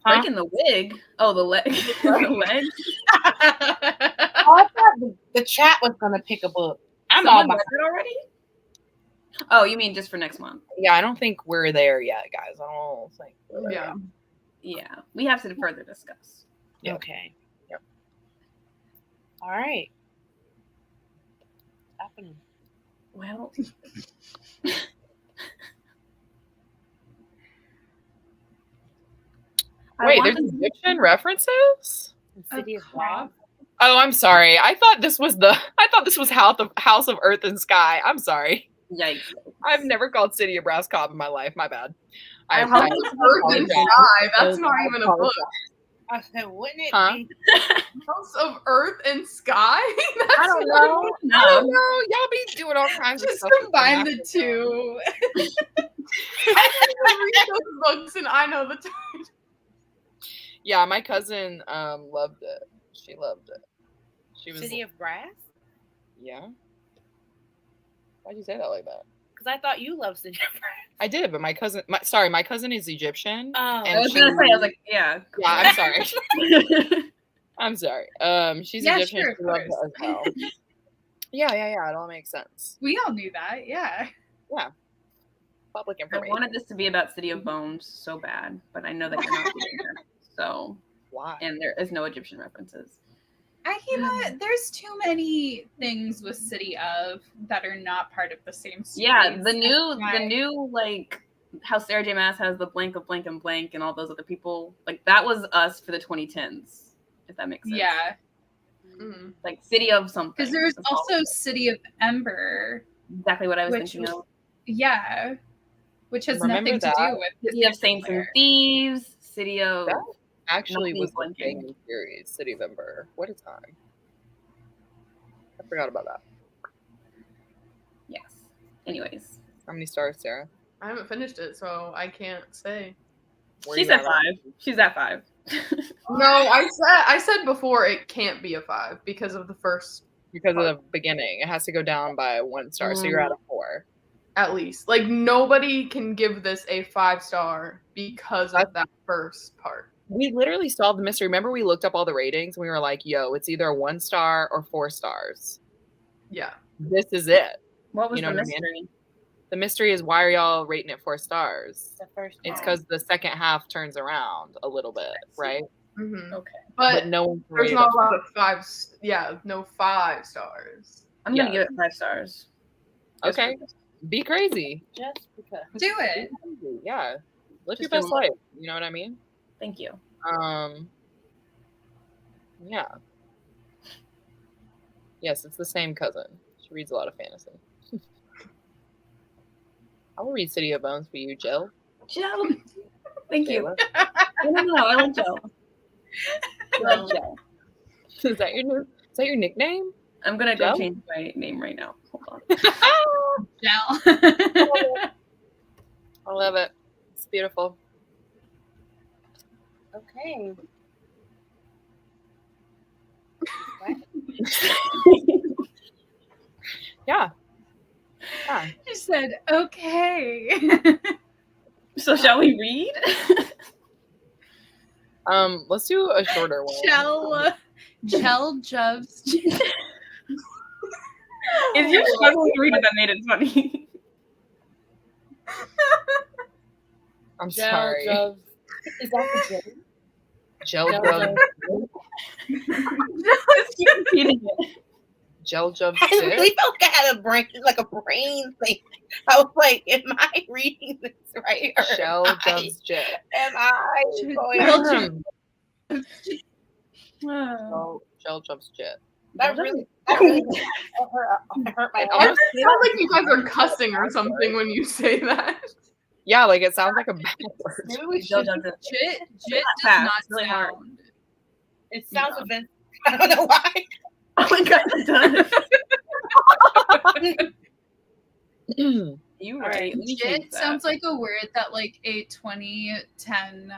B: breaking the wig. Oh, the leg. The leg.
A: I thought the chat was gonna pick a book. I'm
B: Someone
A: all
B: read it already? Oh, you mean just for next month?
C: Yeah, I don't think we're there yet, guys. I don't think we're there
D: Yeah.
C: yet.
B: Yeah, we have to further discuss.
C: Yep.
A: Okay.
C: Yep.
A: All right. What's happening?
B: Well,
C: Wait, there's Egyptian references?
A: City of
E: crop?
A: Brass?
C: Oh, I'm sorry. I thought this was House of Earth and Sky. I'm sorry.
B: yikes.
C: I've never called City of Brass Cobb in my life. My bad.
D: House of Earth and Sky. That's not even a book.
A: I said, wouldn't it
C: Huh?
A: be?
D: House of Earth and Sky.
C: I don't know.
B: No.
C: I don't know. Y'all be doing all kinds of
E: Just
C: stuff.
E: combine the two.
D: I didn't read those books, and I know the title.
C: Yeah, my cousin loved it. She loved it. She was
A: City of Brass?
C: yeah. Why'd you say that like that?
A: Because I thought you loved City of Brass.
C: I did, but my cousin is Egyptian.
A: Oh,
B: I was gonna say, I was like, yeah.
C: Yeah, I'm sorry. I'm sorry. She's
E: Yeah,
C: Egyptian.
E: sure, of
C: She loves it
E: course.
C: as well. Yeah. It all makes sense.
E: We all knew that, yeah.
C: Yeah. Public
B: I
C: information.
B: wanted this to be about City of Bones so bad, but I know that you're not doing that. So,
C: Why?
B: and there is no Egyptian references.
E: There's too many things with City of that are not part of the same series.
B: Yeah, the new like how Sarah J. Maas has the blank of blank and blank and all those other people. Like that was us for the 2010s, if that makes sense.
E: Yeah,
D: Mm.
B: Like City of something.
E: because there's
B: That's all.
E: also City of Ember.
B: Exactly what I was
E: which
B: thinking of.
E: Yeah, which has
C: Remember
E: nothing to
C: that?
E: do with
B: City of Saints and Thieves. City of
C: That actually
B: Nothing
C: was the
B: blinking.
C: banging series, City of Ember. What a time. I forgot about that.
B: yes. Anyways,
C: How many stars, Sarah?
D: I haven't finished it, so I can't say.
C: Where
B: she's
C: you
B: at 5. She's at 5.
D: No, I said before it can't be a 5 because of the first,
C: Because of the beginning. It has to go down by 1 star, so you're at a 4.
D: at least. Like nobody can give this a 5-star because of that first part.
C: We literally solved the mystery. Remember we looked up all the ratings and we were like, yo, it's either 1 star or 4 stars.
D: Yeah.
C: This is it.
B: What was
C: You know
B: the
C: what I mean?
B: mystery?
C: The mystery is why are y'all rating it 4 stars?
A: The first
C: It's
A: part.
C: because the second half turns around a little bit, right?
D: Mm-hmm.
B: Okay.
D: But
C: no one
D: there's
C: rated
D: not
C: it.
D: a lot of 5s. Yeah, no 5 stars.
B: I'm gonna give it 5 stars.
C: Okay. Be crazy.
A: Just because.
E: Do it.
C: Yeah. Live your
B: Just do
C: best life. You know what I mean?
B: Thank you.
C: Yeah. Yes, it's the same cousin. She reads a lot of fantasy. I will read City of Bones for you, Jill.
B: Joe. Thank you.
C: Jayla.
B: No, I like Joe. I like Joe.
C: Is that your nickname?
B: I'm gonna go
C: Joe?
B: change my name right now. Hold on.
E: Now.
C: I love it. It's beautiful.
A: Okay.
C: Yeah. Yeah.
E: She said, okay.
B: So shall we read?
C: Let's do a shorter one.
E: Gel Jubs.
B: Is your struggling to read it that made it funny?
C: I'm sorry.
A: Is that the J?
C: Gel
A: Gel
C: Jub.
B: Just keep repeating it.
C: Gel Jub
A: I
C: Jit.
A: really felt like I had a brain thing. I was like, am I reading this right? Or
C: Gel Jub's Jit.
A: am I going
C: Gel Jub's Jit.
A: that really hurt my
D: It
A: heart.
D: sounds like you guys are cussing or something when you say that.
C: Yeah, like it sounds like a bad word.
A: Maybe we
B: Joe
A: should.
B: does it.
E: Jit
B: It's
E: does
B: fast.
E: not
B: It's really hard.
E: sound.
A: It sounds offensive. I don't know why.
B: Oh my god, it does. You right. Let me change
E: Jit
B: that.
E: sounds like a word that like a 2010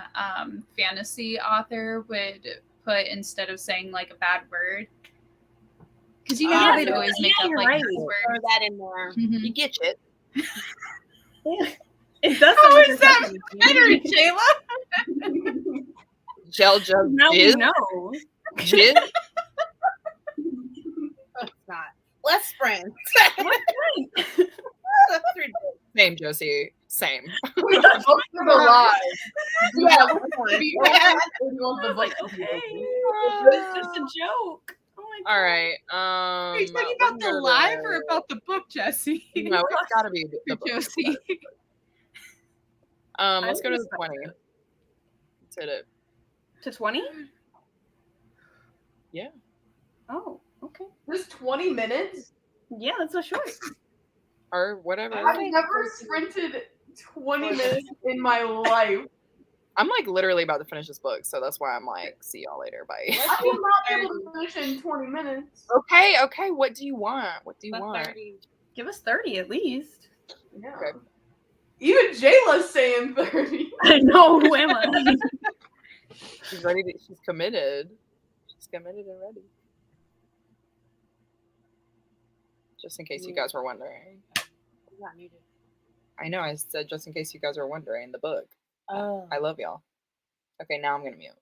E: fantasy author would put instead of saying like a bad word. Because you know how
C: Yeah,
E: they'd always make up
B: you're
E: like
B: right.
E: words.
A: Throw that in there.
E: Mhm.
A: You get it.
B: It does.
C: How
B: sound like
C: is that
B: you're
C: better, Jayla? Gel just
B: Now we
C: jizz.
B: know.
C: Jizz.
A: It's not. Let's friends.
C: Same, Josie. Same.
D: The book for the lies. Yeah, we're gonna be
B: Okay.
D: the book.
B: It's just a joke. Oh my
C: All right.
E: Are you talking about the live or about the book, Jesse?
C: No, it's got to be the book.
E: Josie.
C: Let's go to the 20. Let's hit it.
B: To 20?
C: Yeah.
B: Oh, okay.
D: Just 20 minutes?
B: Yeah, that's so short.
C: Or whatever.
D: I've never sprinted 20 minutes in my life.
C: I'm like literally about to finish this book, so that's why I'm like, see y'all later. Bye.
D: I will not be able to finish in 20 minutes.
C: Okay. What do you want? What do you want?
E: 30.
B: Give us 30 at least.
D: Yeah.
C: Okay.
D: Even Jayla's saying 30.
B: I know. Who am I?
C: She's ready. She's committed. She's committed and ready. Just in case you guys were wondering. I know. I said just in case you guys were wondering. The book.
A: Oh.
C: I love y'all. Okay, now I'm gonna mute.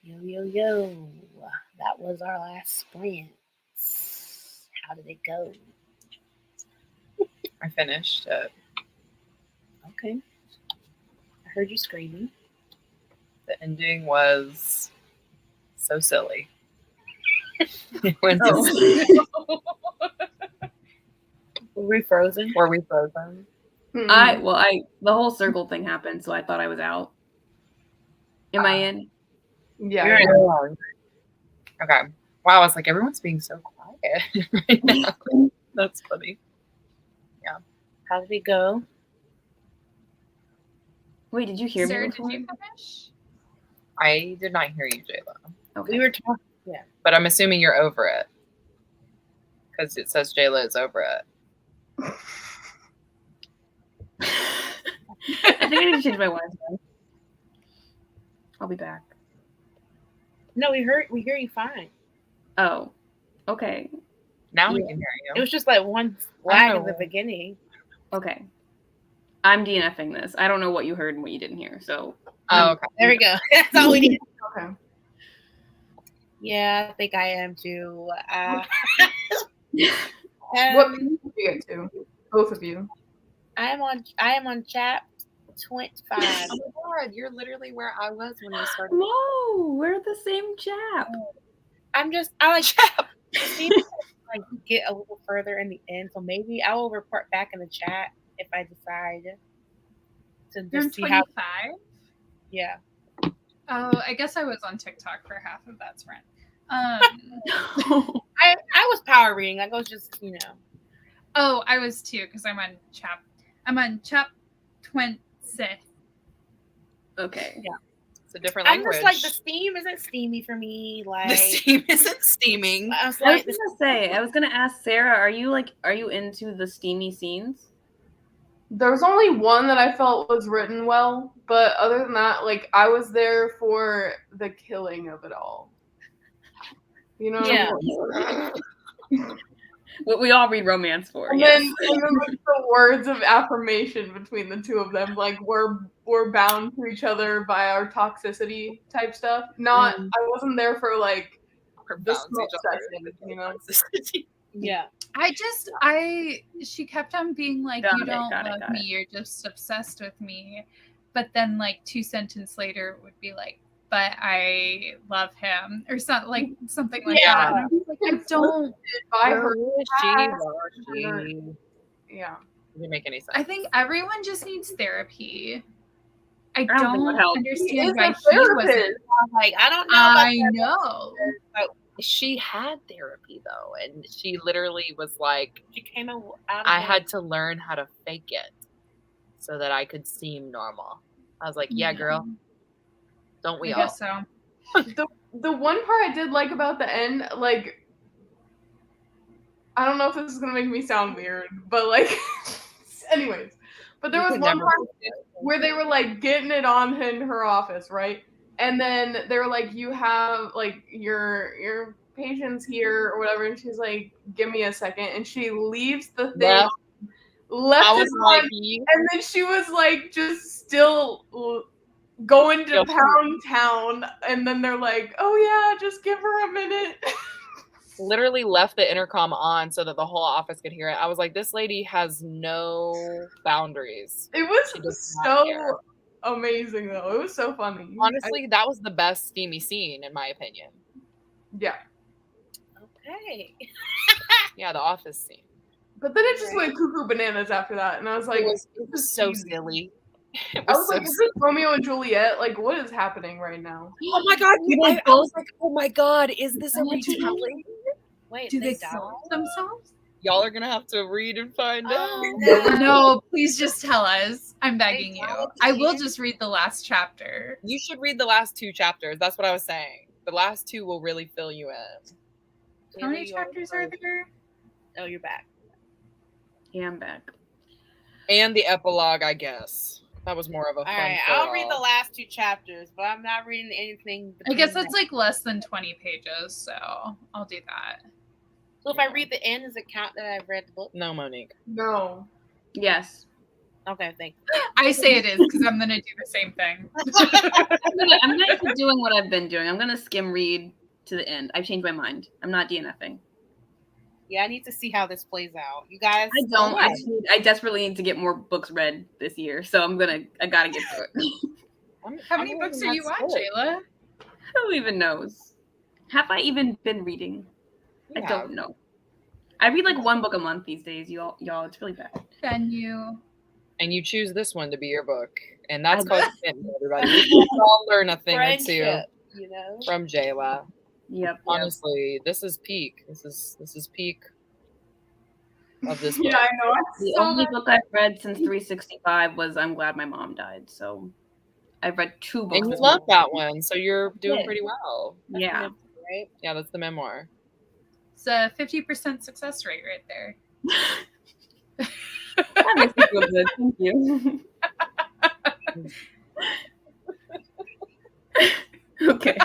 A: Yo. That was our last sprint. How did it go?
C: I finished it.
A: Okay. I heard you screaming.
C: The ending was so silly. It went to
A: Were we frozen?
C: Were we frozen?
B: The whole circle thing happened, so I thought I was out. Am I in?
D: Yeah.
A: You're in.
C: Okay. Wow, I was like, everyone's being so quiet right now. That's funny. Yeah.
A: How did it go?
B: Wait, did you hear
E: Sarah,
B: me
E: did
B: before?
E: you finish?
C: I did not hear you, Jayla.
B: Okay.
A: We were talking. Yeah.
C: But I'm assuming you're over it. Because it says Jayla is over it.
B: I think I need to change my Wi-Fi. I'll be back.
A: No, we hear you fine.
B: Oh, okay.
C: Now we can hear
A: It
C: you.
A: was just like one lag in the beginning.
B: Okay. I'm DNFing this. I don't know what you heard and what you didn't hear. So
C: Oh, okay.
A: There we go. That's all we need.
D: Okay.
A: Yeah, I think I am too.
D: What page did you get to? Both of you.
A: I am on chapter 25.
C: Oh my God, you're literally where I was when we started.
B: whoa, we're the same chap.
A: I like chap. Like get a little further in the end, so maybe I will report back in the chat if I decide to
E: You're
A: just see
E: 25?
A: how. Yeah.
E: Oh, I guess I was on TikTok for half of that sprint.
A: I was power reading. Like I was just,
E: Oh, I was too, because I'm on chap 20.
B: Okay.
A: Yeah.
C: It's a different
A: I'm
C: language.
A: just like the steam isn't steamy for me. Like
C: The steam isn't steaming.
A: I was
B: I
A: like,
B: was gonna ask Sarah, are you into the steamy scenes?
D: There was only one that I felt was written well, but other than that, like I was there for the killing of it all. You know?
A: Yeah.
B: What we all read romance for.
D: And
B: Yes.
D: then like, the words of affirmation between the two of them, like we're bound to each other by our toxicity type stuff. Not, I wasn't there for like the smoke session, you know?
A: yeah.
E: She kept on being like,
B: Got
E: you
B: it,
E: don't
B: got it,
E: love
B: got
E: me,
B: it.
E: you're just obsessed with me. But then like 2 sentences later it would be like, but I love him or something like
A: Yeah.
E: that. And I was like, I don't.
D: By her
C: She
D: yeah.
C: doesn't make any sense.
E: I think everyone just needs therapy. I
B: don't think it would
E: don't
B: help.
E: understand why
D: a
E: he wasn't.
D: therapist.
A: Like I don't know. About
E: I know.
C: She had therapy though, and she literally was like,
A: She came out. Of
C: I had to learn how to fake it so that I could seem normal. I was like, yeah, girl. Don't we
E: I
C: all?
E: guess so.
D: The one part I did like about the end, like, I don't know if this is gonna make me sound weird, but like, anyways, but there was one part where they were like getting it on in her office, right? And then they were like, you have like your patients here or whatever, and she's like, give me a second, and she leaves the thing, left
C: I was
D: it
C: like,
D: on, and then she was like just still going to Pound Town, and then they're like, oh yeah, just give her a minute.
C: literally left the intercom on so that the whole office could hear it. I was like, this lady has no boundaries.
D: It was so amazing though. It was so funny.
C: Honestly, that was the best steamy scene in my opinion.
D: Yeah.
A: Okay.
C: Yeah, the office scene.
D: But then it just went cuckoo bananas after that, and I was like,
C: It was so silly.
D: I was like, is this Romeo and Juliet? Like, what is happening right now?
C: Oh my god! I was like, oh my god, is this a retelling?
A: Wait,
E: Do they
A: died?
E: kill themselves?
C: Y'all are gonna have to read and find out.
E: No, please just tell us. I'm begging you. I will just read the last chapter.
C: You should read the last 2 chapters. That's what I was saying. The last 2 will really fill you in.
E: How many chapters are there?
A: Oh, you're back.
B: Yeah, I'm back.
C: And the epilogue, I guess. That was more of a fun.
A: All right, I'll read the last 2 chapters, but I'm not reading anything.
E: I guess that's like less than 20 pages, so I'll do that.
A: So if I read the end, does it count that I've read the book?
C: No, Monique.
D: No.
B: Yes.
A: Okay, thanks.
E: I say it is because I'm gonna do the same thing.
B: I'm gonna keep doing what I've been doing. I'm gonna skim read to the end. I've changed my mind. I'm not DNFing.
A: Yeah, I need to see how this plays out. You guys,
B: I don't. I desperately need to get more books read this year, so I gotta get through it.
E: How many books are you on, Jayla?
B: Who even knows? Have I even been reading? I don't know. I read like one book a month these days, y'all. It's really bad.
E: Then you.
C: And you choose this one to be your book, and that's called commitment, everybody. We all learn a thing or two,
A: you know,
C: from Jayla.
B: Yep.
C: Honestly, this is peak. This is peak of this book.
D: Yeah, I know.
B: The only book I've read since 365 was I'm Glad My Mom Died. So I've read 2 books.
C: And you love that one, so you're doing pretty well.
B: Yeah.
A: Right?
C: Yeah, that's the memoir.
E: It's a 50% success rate right there.
B: That makes me feel good. Thank you. Okay.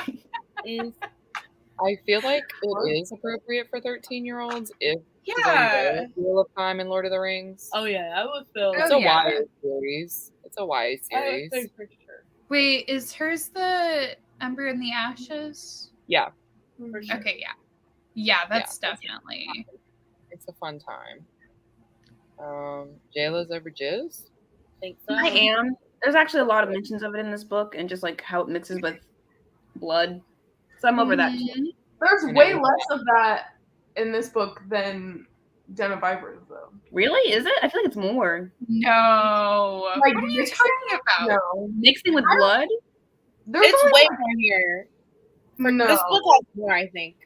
C: I feel like it is appropriate for 13-year-olds if
E: Yeah.
C: Wheel of Time and Lord of the Rings.
A: Oh yeah, I would feel.
C: It's a YA series. It's a YA series.
A: I would for sure.
E: Wait, is hers the Ember in the Ashes?
C: Yeah,
A: For sure.
E: Okay, yeah. Yeah, that's definitely.
C: it's a fun time. Jayla's ever jizz?
A: Think so.
B: I am. There's actually a lot of mentions of it in this book and just like how it mixes with blood. So I'm over that too.
D: There's way less of that in this book than Den of Vipers, though.
B: Really? Is it? I feel like it's more.
E: No.
D: Like,
E: What are you talking about?
D: No.
B: Mixing with blood?
D: There's
A: It's
D: only
A: way
D: like-
A: more here.
D: No.
A: This book has more, I think.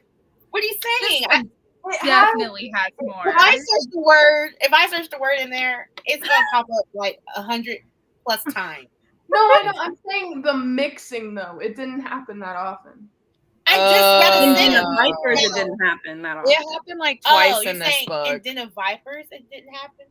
A: What are you saying?
E: This one definitely has more.
A: If I search the word in there, it's gonna pop up like 100+ times.
D: No, I know. I'm saying the mixing, though. It didn't happen that often.
A: I just read
B: In
A: a
B: Den
A: thing
B: of
A: of
B: Vipers, it didn't happen that often.
C: It happened like twice
A: you're
C: in this
A: saying
C: book.
A: in Den of Vipers it didn't happen?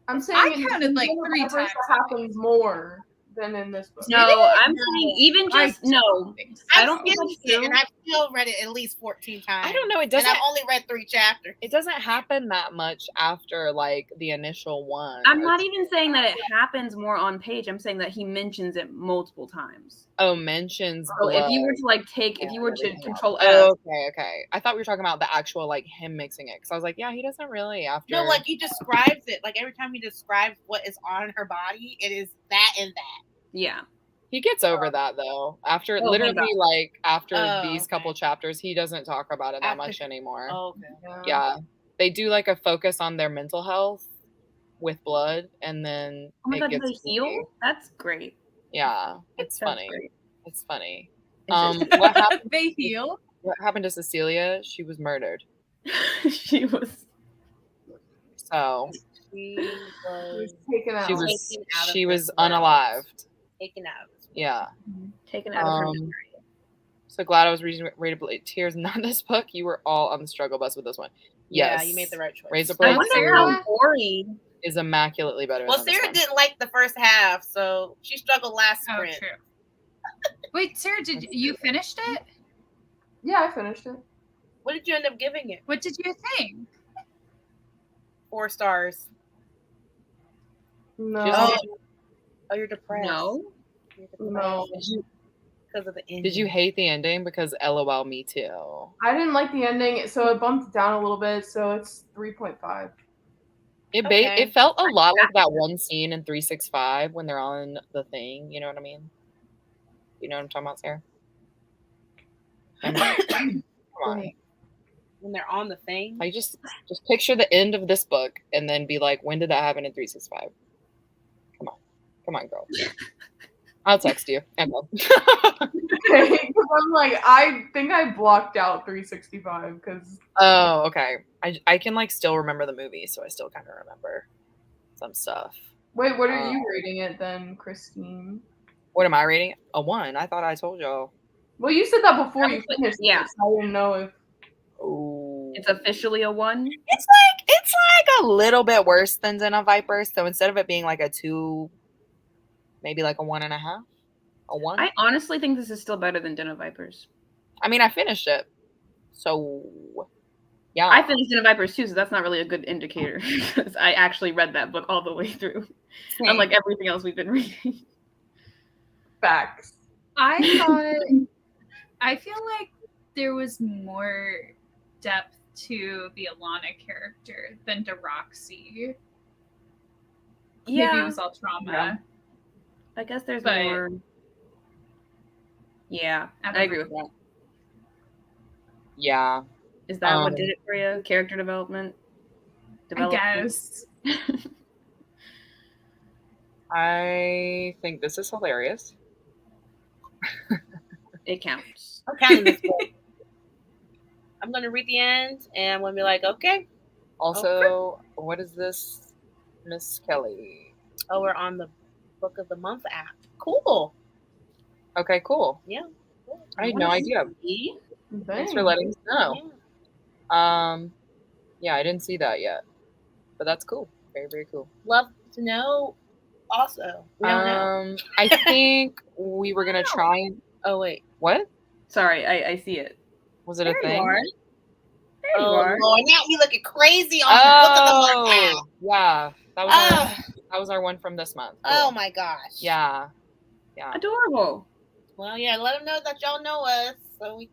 D: I'm saying
E: I
D: in
E: counted, like,
D: Den of
E: 3
D: Vipers
E: times.
D: That happens more than in this book.
B: No, I'm saying even just no. I don't think
A: I've
B: that's
A: skimmed it,
B: true.
A: and I've still read it at least 14 times.
C: I don't know. It
A: And
C: doesn't.
A: I've only read 3 chapters.
C: It doesn't happen that much after like the initial one.
B: I'm not even saying that it happens more on page. I'm saying that he mentions it multiple times.
C: Oh, mentions.
B: So if you
C: blood.
B: were to like if you were to control F,
C: Oh, okay. I thought we were talking about the actual like him mixing it because I was like, yeah, he doesn't really after.
A: No, like he describes it. Like every time he describes what is on her body, it is that and that.
B: yeah.
C: He gets over that though. After
B: Oh,
C: literally
B: thank
C: like after
A: Oh,
C: these
A: okay.
C: couple chapters, he doesn't talk about it that
A: After-
C: much anymore.
A: Oh, okay.
C: Yeah. They do like a focus on their mental health with blood and then
B: Oh my
C: it
B: god, do
C: gets
B: they heal? That's great.
C: Yeah. It's
B: That's
C: funny.
B: great.
C: It's funny.
B: Is it?
C: What happened
E: They heal.
C: what happened to Cecilia? She was murdered.
B: She was.
C: So
A: She
D: He
A: was
D: was taken out.
C: she was unalived.
A: taken out.
C: Yeah.
B: Taken out of her.
C: So glad I was reading Rateable Tears, not this book. You were all on the struggle bus with this one.
A: Yeah,
C: Yes.
A: you made the right choice.
C: Razor
B: I
C: Blade
B: wonder
C: Tears
B: how gory.
C: is immaculately better
A: Well,
C: than this
A: Sarah
C: one.
A: didn't like the first half, so she struggled last
E: Oh,
A: sprint.
E: true. Wait, Sarah, did you finished it?
D: Yeah, I finished it.
A: What did you end up giving it?
E: What did you think?
A: 4 stars.
D: No.
C: Just-
A: Oh, you're depressed.
B: No.
A: You're depressed
D: No.
A: because of the ending.
C: Did you hate the ending? Because LOL, me too.
D: I didn't like the ending, so it bumped it down a little bit, so it's 3.5.
A: Okay.
C: It felt a lot like that one scene in 365 when they're on the thing. You know what I mean? You know what I'm talking about, Sarah? Come on.
A: When they're on the thing?
C: Like just picture the end of this book and then be like, when did that happen in 365? Come on, girl. I'll text you.
D: Because I'm like, I think I blocked out 365 because
C: Oh, okay. I can like still remember the movie, so I still kind of remember some stuff.
D: wait, what are you rating it then, Christine?
C: What am I rating? A 1. I thought I told y'all.
D: Well, you said that before you finished.
B: Yeah.
D: it, so I didn't know if.
C: Ooh.
B: It's officially a 1.
C: It's like a little bit worse than Den of Vipers. So instead of it being like a 2, maybe like a 1.5, a 1.
B: I honestly think this is still better than Den of Vipers.
C: I mean, I finished it, so Yeah.
B: I finished In a Viper's too, so that's not really a good indicator because I actually read that book all the way through, unlike everything else we've been reading.
D: Facts.
E: I feel like there was more depth to the Alana character than to Roxy. Maybe it was all trauma.
B: Yeah. I guess there's
E: But-
B: more. Yeah, I agree with that.
C: Yeah.
B: Is that what did it for you? Character development?
E: I guess.
C: I think this is hilarious.
B: It counts.
A: I'm counting this book. I'm going to read the end and I'm going to be like, okay.
C: Also, what is this, Miss Kelly?
A: Oh, we're on the Book of the Month app. Cool.
C: Okay, cool.
A: Yeah. Cool.
C: I had no idea. Thanks for letting us know. Yeah, I didn't see that yet, but that's cool. Very, very cool.
A: Love to know. Also, we don't know.
C: I think we were gonna try and.
A: Oh wait,
C: what?
B: Sorry, I see it.
C: Was it a thing?
B: There you are.
A: Lord, now you looking crazy on the Book of the Month app.
C: Yeah, that was our one from this month. Cool.
A: Oh my gosh.
C: Yeah.
B: Adorable.
A: Well, yeah, let them know that y'all know us. So we.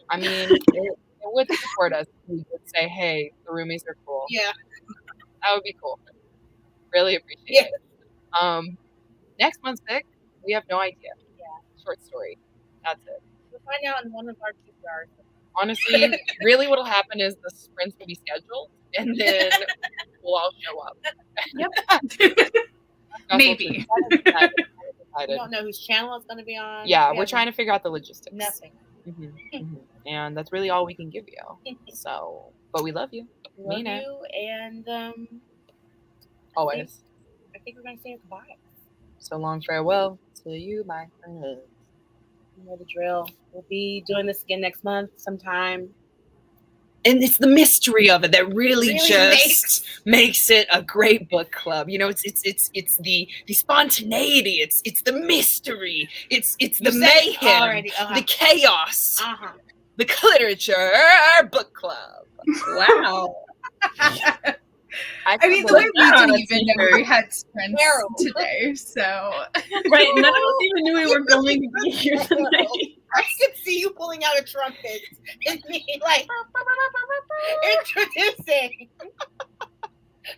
C: I mean, it would support us. We would say, "Hey, the roomies are cool."
A: Yeah.
C: That would be cool. Really appreciate it. Next month's pick, we have no idea.
A: Yeah.
C: Short story. That's it.
A: We'll find out in one of our QRs.
C: Honestly, really what'll happen is the sprints will be scheduled and then we'll all show up.
E: Yep. Maybe.
A: We don't know whose channel it's going to be on.
C: Yeah, we're trying to figure out the logistics.
A: Nothing.
C: And that's really all we can give you. So, but we love you.
A: We love you, and
C: always.
A: I think we're going to say goodbye.
C: So long farewell to you, my friend.
A: You know the drill. We'll be doing this again next month sometime.
C: And it's the mystery of it that really just makes it a great book club. You know, it's the spontaneity. It's the mystery. It's the mayhem, the chaos, the Cliterature Book Club.
B: Wow.
E: I mean, the way we didn't even know we had sprints today, so.
B: Right, none of us even knew we were going to be here tonight.
A: I could see you pulling out a trumpet and me like introducing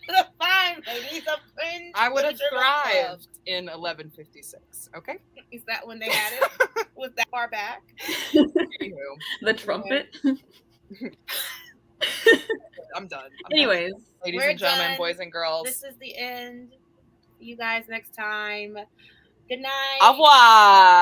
A: the fine ladies of Fringe.
C: I would have thrived in 1156. Okay,
A: is that when they had it? Was that far back?
B: The trumpet.
C: I'm done.
B: Anyways,
C: ladies and gentlemen, boys and girls,
A: this is the end. See you guys next time. Good night.
C: Au revoir.